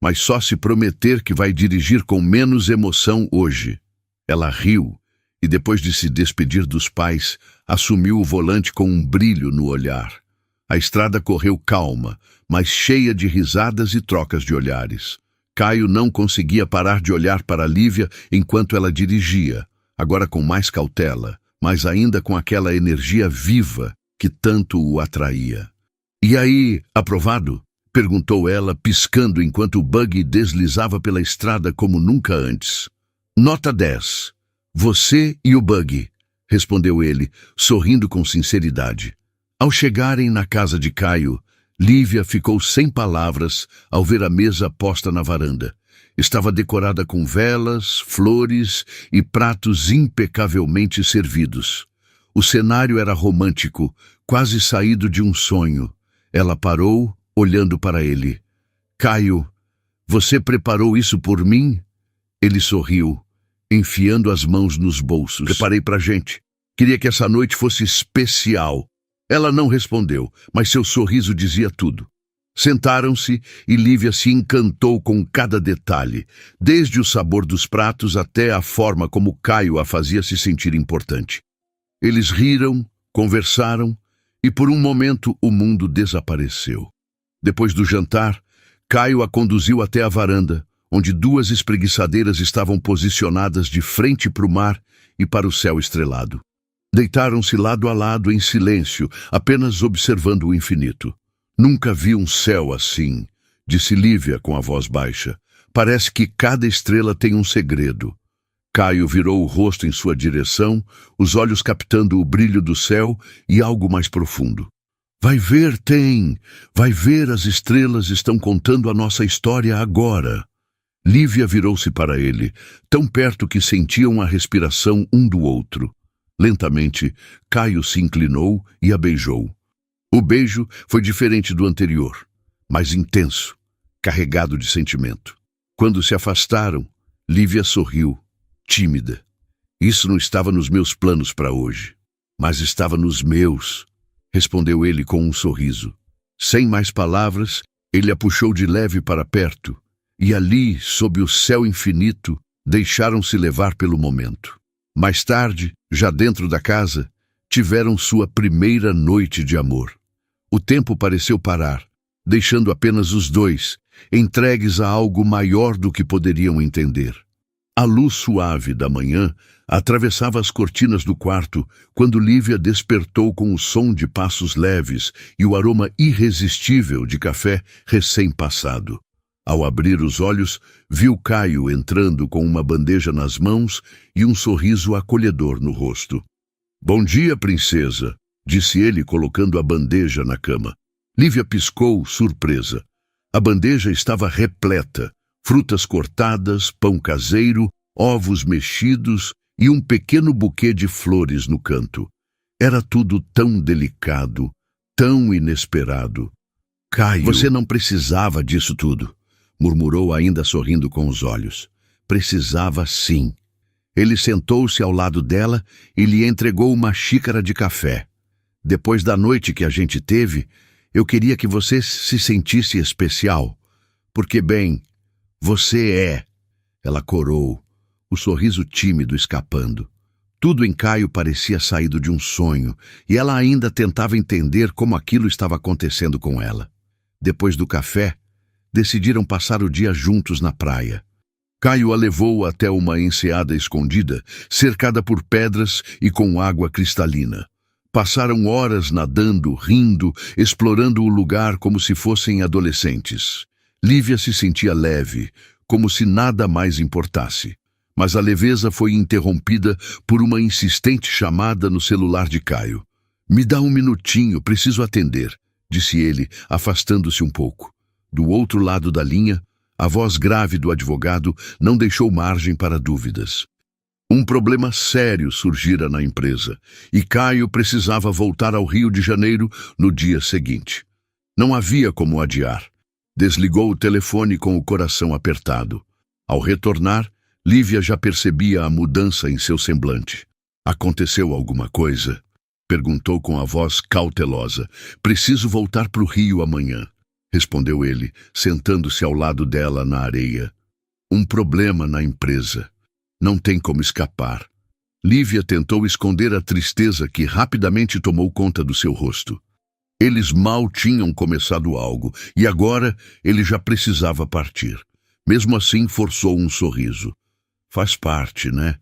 mas só se prometer que vai dirigir com menos emoção hoje. Ela riu e, depois de se despedir dos pais, assumiu o volante com um brilho no olhar. A estrada correu calma, mas cheia de risadas e trocas de olhares. Caio não conseguia parar de olhar para Lívia enquanto ela dirigia, agora com mais cautela, mas ainda com aquela energia viva que tanto o atraía. "E aí, aprovado?" perguntou ela, piscando enquanto o buggy deslizava pela estrada como nunca antes. "Nota 10. Você e o buggy", respondeu ele, sorrindo com sinceridade. Ao chegarem na casa de Caio, Lívia ficou sem palavras ao ver a mesa posta na varanda. Estava decorada com velas, flores e pratos impecavelmente servidos. O cenário era romântico, quase saído de um sonho. Ela parou, olhando para ele. "Caio, você preparou isso por mim?" Ele sorriu, enfiando as mãos nos bolsos. "Preparei pra gente. Queria que essa noite fosse especial." Ela não respondeu, mas seu sorriso dizia tudo. Sentaram-se e Lívia se encantou com cada detalhe, desde o sabor dos pratos até a forma como Caio a fazia se sentir importante. Eles riram, conversaram e por um momento o mundo desapareceu. Depois do jantar, Caio a conduziu até a varanda, onde duas espreguiçadeiras estavam posicionadas de frente para o mar e para o céu estrelado. Deitaram-se lado a lado em silêncio, apenas observando o infinito. "Nunca vi um céu assim", disse Lívia com a voz baixa. "Parece que cada estrela tem um segredo." Caio virou o rosto em sua direção, os olhos captando o brilho do céu e algo mais profundo. Vai ver, as estrelas estão contando a nossa história agora." Lívia virou-se para ele, tão perto que sentiam a respiração um do outro. Lentamente, Caio se inclinou e a beijou. O beijo foi diferente do anterior, mais intenso, carregado de sentimento. Quando se afastaram, Lívia sorriu, tímida. "Isso não estava nos meus planos para hoje, mas estava nos meus", respondeu ele com um sorriso. Sem mais palavras, ele a puxou de leve para perto, e ali, sob o céu infinito, deixaram-se levar pelo momento. Mais tarde, já dentro da casa, tiveram sua primeira noite de amor. O tempo pareceu parar, deixando apenas os dois, entregues a algo maior do que poderiam entender. A luz suave da manhã atravessava as cortinas do quarto quando Lívia despertou com o som de passos leves e o aroma irresistível de café recém-passado. Ao abrir os olhos, viu Caio entrando com uma bandeja nas mãos e um sorriso acolhedor no rosto. "Bom dia, princesa", disse ele colocando a bandeja na cama. Lívia piscou, surpresa. A bandeja estava repleta, frutas cortadas, pão caseiro, ovos mexidos e um pequeno buquê de flores no canto. Era tudo tão delicado, tão inesperado. "Caio, você não precisava disso tudo", murmurou ainda sorrindo com os olhos. "Precisava sim." Ele sentou-se ao lado dela e lhe entregou uma xícara de café. "Depois da noite que a gente teve, eu queria que você se sentisse especial. Porque, bem, você é." Ela corou, o sorriso tímido escapando. Tudo em Caio parecia saído de um sonho, e ela ainda tentava entender como aquilo estava acontecendo com ela. Depois do café, decidiram passar o dia juntos na praia. Caio a levou até uma enseada escondida, cercada por pedras e com água cristalina. Passaram horas nadando, rindo, explorando o lugar como se fossem adolescentes. Lívia se sentia leve, como se nada mais importasse. Mas a leveza foi interrompida por uma insistente chamada no celular de Caio. "Me dá um minutinho, preciso atender", disse ele, afastando-se um pouco. Do outro lado da linha, a voz grave do advogado não deixou margem para dúvidas. Um problema sério surgira na empresa, e Caio precisava voltar ao Rio de Janeiro no dia seguinte. Não havia como adiar. Desligou o telefone com o coração apertado. Ao retornar, Lívia já percebia a mudança em seu semblante. Aconteceu alguma coisa? Perguntou com a voz cautelosa. Preciso voltar para o Rio amanhã, respondeu ele, sentando-se ao lado dela na areia. Um problema na empresa. Não tem como escapar. Lívia tentou esconder a tristeza que rapidamente tomou conta do seu rosto. Eles mal tinham começado algo, e agora ele já precisava partir. Mesmo assim, forçou um sorriso. Faz parte, né?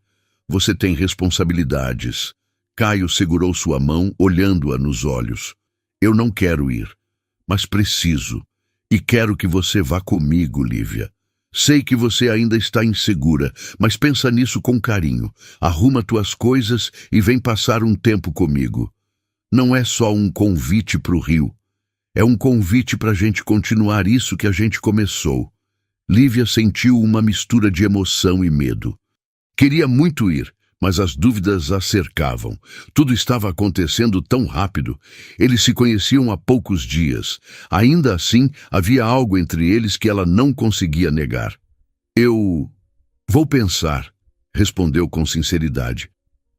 Você tem responsabilidades. Caio segurou sua mão, olhando-a nos olhos. Eu não quero ir, mas preciso. E quero que você vá comigo, Lívia. Sei que você ainda está insegura, mas pensa nisso com carinho. Arruma tuas coisas e vem passar um tempo comigo. Não é só um convite para o Rio. É um convite para a gente continuar isso que a gente começou. Lívia sentiu uma mistura de emoção e medo. Queria muito ir, mas as dúvidas a cercavam. Tudo estava acontecendo tão rápido. Eles se conheciam há poucos dias. Ainda assim, havia algo entre eles que ela não conseguia negar. Eu vou pensar, respondeu com sinceridade.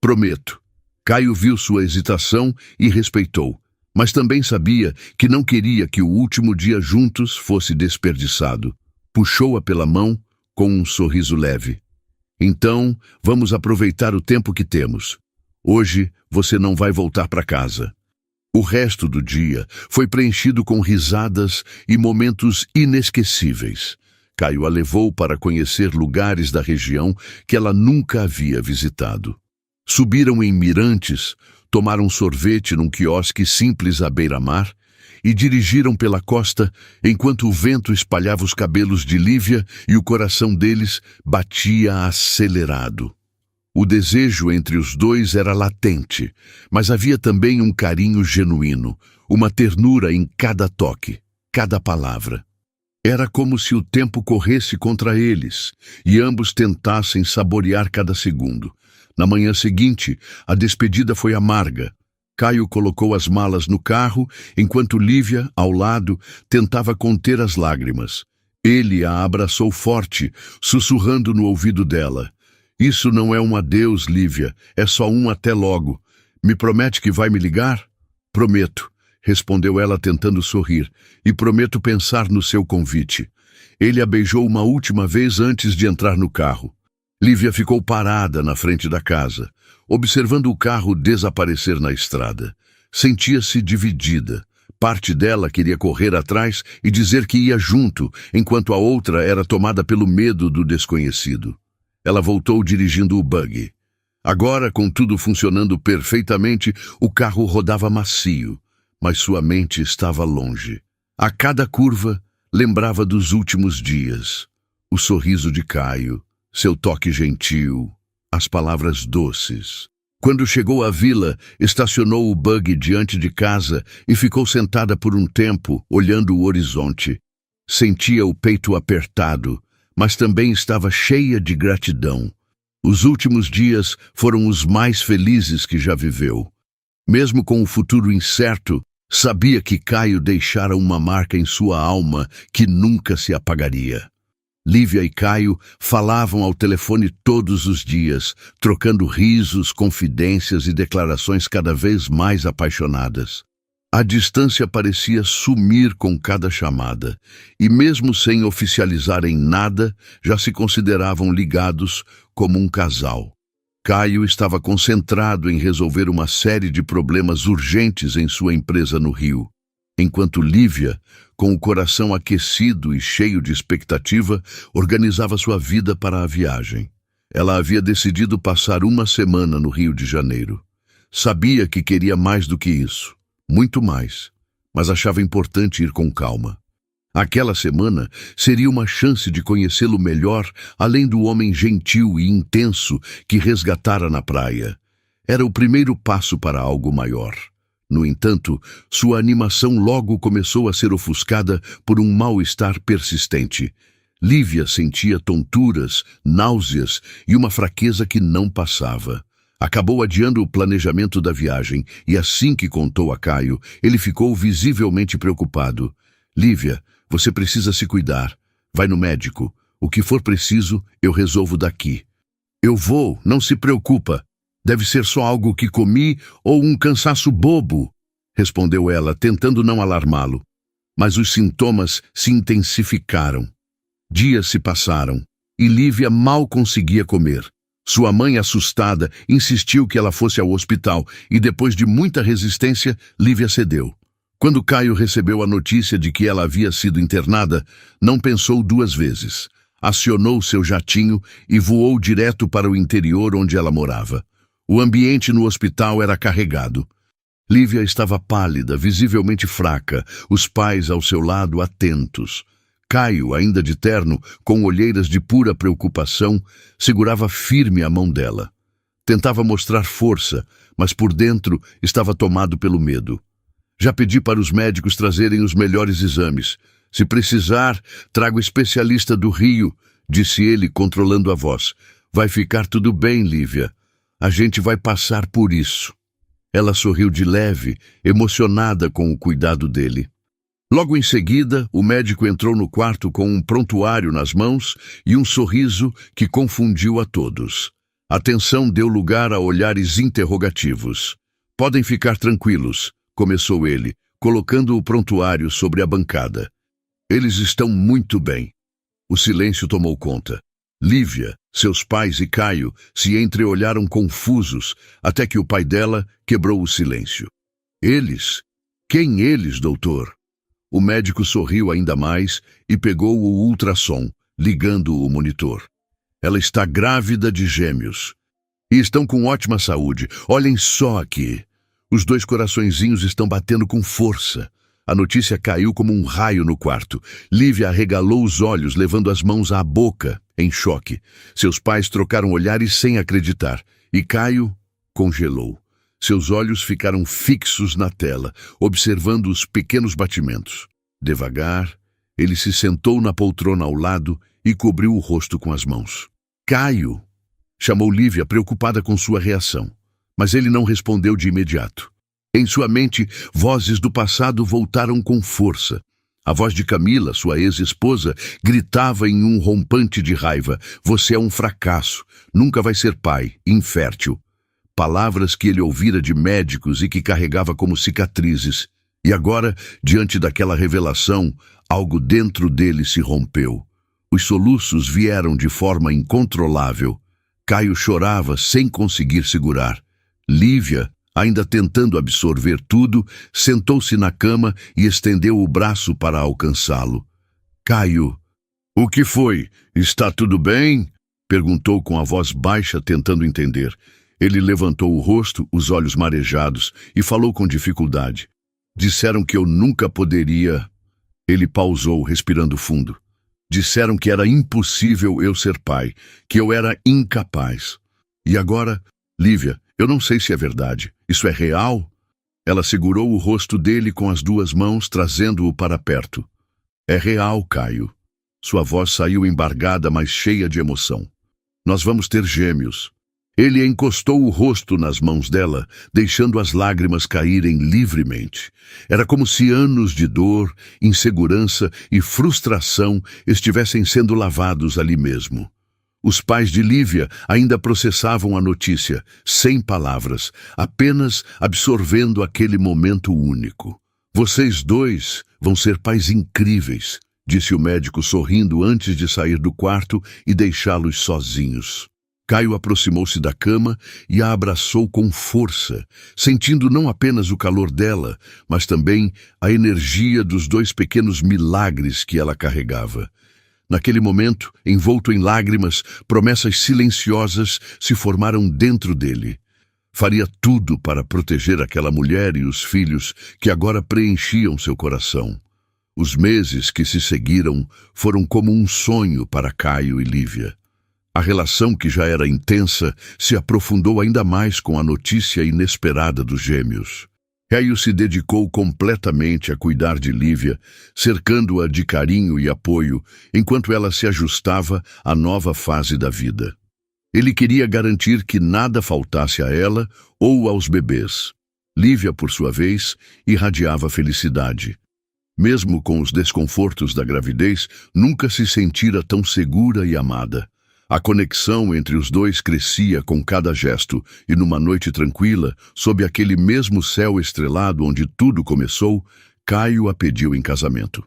Prometo. Caio viu sua hesitação e respeitou, mas também sabia que não queria que o último dia juntos fosse desperdiçado. Puxou-a pela mão com um sorriso leve. Então, vamos aproveitar o tempo que temos. Hoje, você não vai voltar para casa. O resto do dia foi preenchido com risadas e momentos inesquecíveis. Caio a levou para conhecer lugares da região que ela nunca havia visitado. Subiram em mirantes, tomaram sorvete num quiosque simples à beira-mar e dirigiram pela costa enquanto o vento espalhava os cabelos de Lívia e o coração deles batia acelerado. O desejo entre os dois era latente, mas havia também um carinho genuíno, uma ternura em cada toque, cada palavra. Era como se o tempo corresse contra eles e ambos tentassem saborear cada segundo. Na manhã seguinte, a despedida foi amarga. Caio colocou as malas no carro, enquanto Lívia, ao lado, tentava conter as lágrimas. Ele a abraçou forte, sussurrando no ouvido dela. Isso não é um adeus, Lívia, é só um até logo. Me promete que vai me ligar? Prometo, respondeu ela tentando sorrir, e prometo pensar no seu convite. Ele a beijou uma última vez antes de entrar no carro. Lívia ficou parada na frente da casa, observando o carro desaparecer na estrada. Sentia-se dividida. Parte dela queria correr atrás e dizer que ia junto, enquanto a outra era tomada pelo medo do desconhecido. Ela voltou dirigindo o buggy. Agora, com tudo funcionando perfeitamente, o carro rodava macio, mas sua mente estava longe. A cada curva, lembrava dos últimos dias. O sorriso de Caio, seu toque gentil, as palavras doces. Quando chegou à vila, estacionou o buggy diante de casa e ficou sentada por um tempo, olhando o horizonte. Sentia o peito apertado, mas também estava cheia de gratidão. Os últimos dias foram os mais felizes que já viveu. Mesmo com o futuro incerto, sabia que Caio deixara uma marca em sua alma que nunca se apagaria. Lívia e Caio falavam ao telefone todos os dias, trocando risos, confidências e declarações cada vez mais apaixonadas. A distância parecia sumir com cada chamada, e mesmo sem oficializarem nada, já se consideravam ligados como um casal. Caio estava concentrado em resolver uma série de problemas urgentes em sua empresa no Rio, enquanto Lívia, com o coração aquecido e cheio de expectativa, organizava sua vida para a viagem. Ela havia decidido passar uma semana no Rio de Janeiro. Sabia que queria mais do que isso, muito mais, mas achava importante ir com calma. Aquela semana seria uma chance de conhecê-lo melhor, além do homem gentil e intenso que resgatara na praia. Era o primeiro passo para algo maior. No entanto, sua animação logo começou a ser ofuscada por um mal-estar persistente. Lívia sentia tonturas, náuseas e uma fraqueza que não passava. Acabou adiando o planejamento da viagem e assim que contou a Caio, ele ficou visivelmente preocupado. Lívia, você precisa se cuidar. Vai no médico. O que for preciso, eu resolvo daqui. Eu vou, não se preocupa. Deve ser só algo que comi ou um cansaço bobo, respondeu ela, tentando não alarmá-lo. Mas os sintomas se intensificaram. Dias se passaram e Lívia mal conseguia comer. Sua mãe, assustada, insistiu que ela fosse ao hospital e, depois de muita resistência, Lívia cedeu. Quando Caio recebeu a notícia de que ela havia sido internada, não pensou duas vezes. Acionou seu jatinho e voou direto para o interior onde ela morava. O ambiente no hospital era carregado. Lívia estava pálida, visivelmente fraca, os pais ao seu lado atentos. Caio, ainda de terno, com olheiras de pura preocupação, segurava firme a mão dela. Tentava mostrar força, mas por dentro estava tomado pelo medo. Já pedi para os médicos trazerem os melhores exames. Se precisar, trago especialista do Rio, disse ele, controlando a voz. Vai ficar tudo bem, Lívia. A gente vai passar por isso. Ela sorriu de leve, emocionada com o cuidado dele. Logo em seguida, o médico entrou no quarto com um prontuário nas mãos e um sorriso que confundiu a todos. A tensão deu lugar a olhares interrogativos. Podem ficar tranquilos, começou ele, colocando o prontuário sobre a bancada. Eles estão muito bem. O silêncio tomou conta. Lívia, seus pais e Caio se entreolharam confusos até que o pai dela quebrou o silêncio. Eles? Quem eles, doutor? O médico sorriu ainda mais e pegou o ultrassom, ligando o monitor. Ela está grávida de gêmeos. E estão com ótima saúde. Olhem só aqui. Os 2 coraçõezinhos estão batendo com força. A notícia caiu como um raio no quarto. Lívia arregalou os olhos, levando as mãos à boca, em choque. Seus pais trocaram olhares sem acreditar. E Caio congelou. Seus olhos ficaram fixos na tela, observando os pequenos batimentos. Devagar, ele se sentou na poltrona ao lado e cobriu o rosto com as mãos. Caio! Chamou Lívia, preocupada com sua reação. Mas ele não respondeu de imediato. Em sua mente, vozes do passado voltaram com força. A voz de Camila, sua ex-esposa, gritava em um rompante de raiva. Você é um fracasso. Nunca vai ser pai. Infértil. Palavras que ele ouvira de médicos e que carregava como cicatrizes. E agora, diante daquela revelação, algo dentro dele se rompeu. Os soluços vieram de forma incontrolável. Caio chorava sem conseguir segurar. Lívia, ainda tentando absorver tudo, sentou-se na cama e estendeu o braço para alcançá-lo. Caio, o que foi? Está tudo bem? Perguntou com a voz baixa, tentando entender. Ele levantou o rosto, os olhos marejados, e falou com dificuldade. Disseram que eu nunca poderia... Ele pausou, respirando fundo. Disseram que era impossível eu ser pai, que eu era incapaz. E agora, Lívia, eu não sei se é verdade. Isso é real? Ela segurou o rosto dele com as 2 mãos, trazendo-o para perto. É real, Caio. Sua voz saiu embargada, mas cheia de emoção. Nós vamos ter gêmeos. Ele encostou o rosto nas mãos dela, deixando as lágrimas caírem livremente. Era como se anos de dor, insegurança e frustração estivessem sendo lavados ali mesmo. Os pais de Lívia ainda processavam a notícia, sem palavras, apenas absorvendo aquele momento único. Vocês 2 vão ser pais incríveis, disse o médico sorrindo antes de sair do quarto e deixá-los sozinhos. Caio aproximou-se da cama e a abraçou com força, sentindo não apenas o calor dela, mas também a energia dos 2 pequenos milagres que ela carregava. Naquele momento, envolto em lágrimas, promessas silenciosas se formaram dentro dele. Faria tudo para proteger aquela mulher e os filhos que agora preenchiam seu coração. Os meses que se seguiram foram como um sonho para Caio e Lívia. A relação, que já era intensa, se aprofundou ainda mais com a notícia inesperada dos gêmeos. Caio se dedicou completamente a cuidar de Lívia, cercando-a de carinho e apoio, enquanto ela se ajustava à nova fase da vida. Ele queria garantir que nada faltasse a ela ou aos bebês. Lívia, por sua vez, irradiava felicidade. Mesmo com os desconfortos da gravidez, nunca se sentira tão segura e amada. A conexão entre os dois crescia com cada gesto, e numa noite tranquila, sob aquele mesmo céu estrelado onde tudo começou, Caio a pediu em casamento.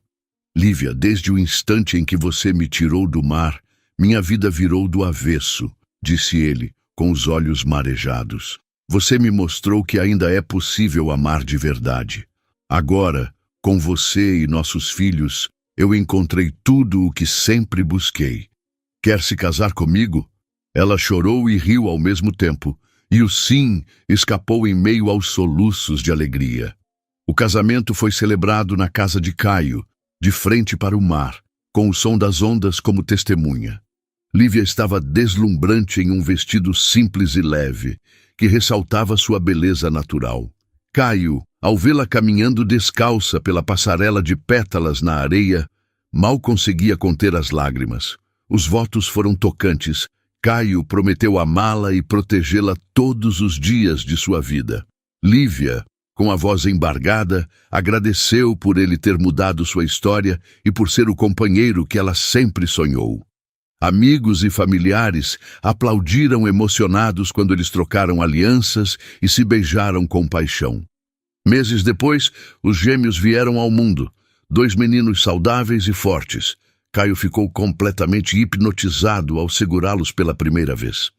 Lívia, desde o instante em que você me tirou do mar, minha vida virou do avesso, disse ele, com os olhos marejados. Você me mostrou que ainda é possível amar de verdade. Agora, com você e nossos filhos, eu encontrei tudo o que sempre busquei. Quer se casar comigo? Ela chorou e riu ao mesmo tempo, e o sim escapou em meio aos soluços de alegria. O casamento foi celebrado na casa de Caio, de frente para o mar, com o som das ondas como testemunha. Lívia estava deslumbrante em um vestido simples e leve, que ressaltava sua beleza natural. Caio, ao vê-la caminhando descalça pela passarela de pétalas na areia, mal conseguia conter as lágrimas. Os votos foram tocantes. Caio prometeu amá-la e protegê-la todos os dias de sua vida. Lívia, com a voz embargada, agradeceu por ele ter mudado sua história e por ser o companheiro que ela sempre sonhou. Amigos e familiares aplaudiram emocionados quando eles trocaram alianças e se beijaram com paixão. Meses depois, os gêmeos vieram ao mundo, 2 meninos saudáveis e fortes. Caio ficou completamente hipnotizado ao segurá-los pela primeira vez.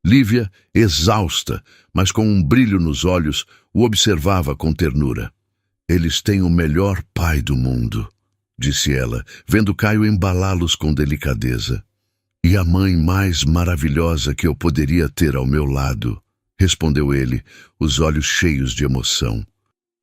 Lívia, exausta, mas com um brilho nos olhos, o observava com ternura. Eles têm o melhor pai do mundo, disse ela, vendo Caio embalá-los com delicadeza. E a mãe mais maravilhosa que eu poderia ter ao meu lado, respondeu ele, os olhos cheios de emoção.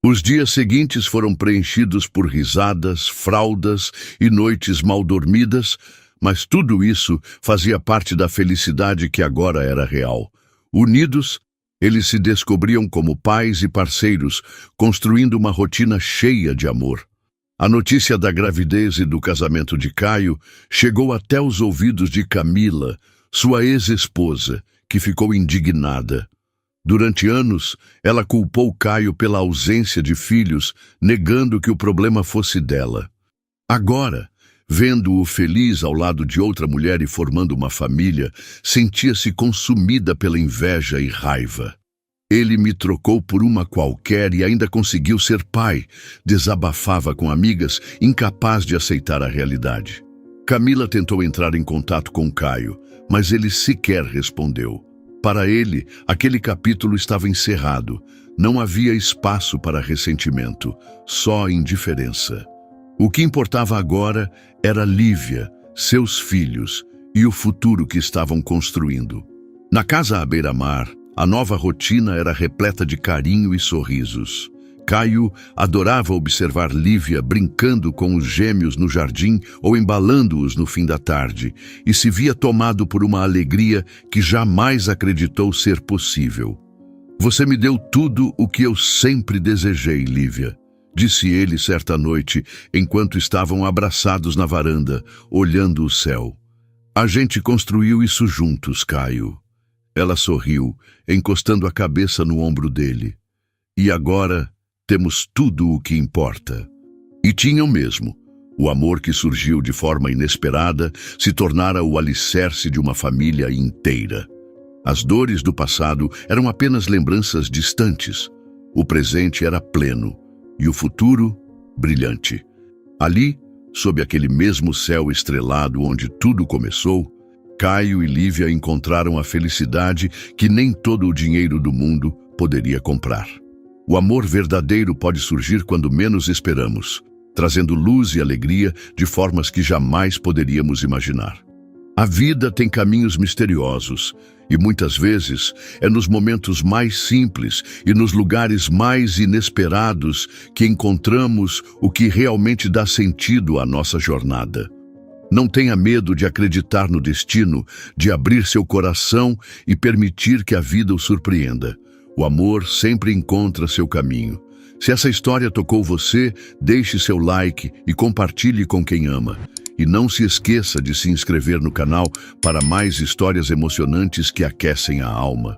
Os dias seguintes foram preenchidos por risadas, fraldas e noites mal dormidas, mas tudo isso fazia parte da felicidade que agora era real. Unidos, eles se descobriam como pais e parceiros, construindo uma rotina cheia de amor. A notícia da gravidez e do casamento de Caio chegou até os ouvidos de Camila, sua ex-esposa, que ficou indignada. Durante anos, ela culpou Caio pela ausência de filhos, negando que o problema fosse dela. Agora, vendo-o feliz ao lado de outra mulher e formando uma família, sentia-se consumida pela inveja e raiva. Ele me trocou por uma qualquer e ainda conseguiu ser pai, desabafava com amigas, incapaz de aceitar a realidade. Camila tentou entrar em contato com Caio, mas ele sequer respondeu. Para ele, aquele capítulo estava encerrado. Não havia espaço para ressentimento, só indiferença. O que importava agora era Lívia, seus filhos e o futuro que estavam construindo. Na casa à beira-mar, a nova rotina era repleta de carinho e sorrisos. Caio adorava observar Lívia brincando com os gêmeos no jardim ou embalando-os no fim da tarde, e se via tomado por uma alegria que jamais acreditou ser possível. Você me deu tudo o que eu sempre desejei, Lívia, disse ele certa noite, enquanto estavam abraçados na varanda, olhando o céu. A gente construiu isso juntos, Caio. Ela sorriu, encostando a cabeça no ombro dele. E agora temos tudo o que importa. E tinham mesmo. O amor que surgiu de forma inesperada se tornara o alicerce de uma família inteira. As dores do passado eram apenas lembranças distantes. O presente era pleno e o futuro brilhante. Ali, sob aquele mesmo céu estrelado onde tudo começou, Caio e Lívia encontraram a felicidade que nem todo o dinheiro do mundo poderia comprar. O amor verdadeiro pode surgir quando menos esperamos, trazendo luz e alegria de formas que jamais poderíamos imaginar. A vida tem caminhos misteriosos e muitas vezes é nos momentos mais simples e nos lugares mais inesperados que encontramos o que realmente dá sentido à nossa jornada. Não tenha medo de acreditar no destino, de abrir seu coração e permitir que a vida o surpreenda. O amor sempre encontra seu caminho. Se essa história tocou você, deixe seu like e compartilhe com quem ama. E não se esqueça de se inscrever no canal para mais histórias emocionantes que aquecem a alma.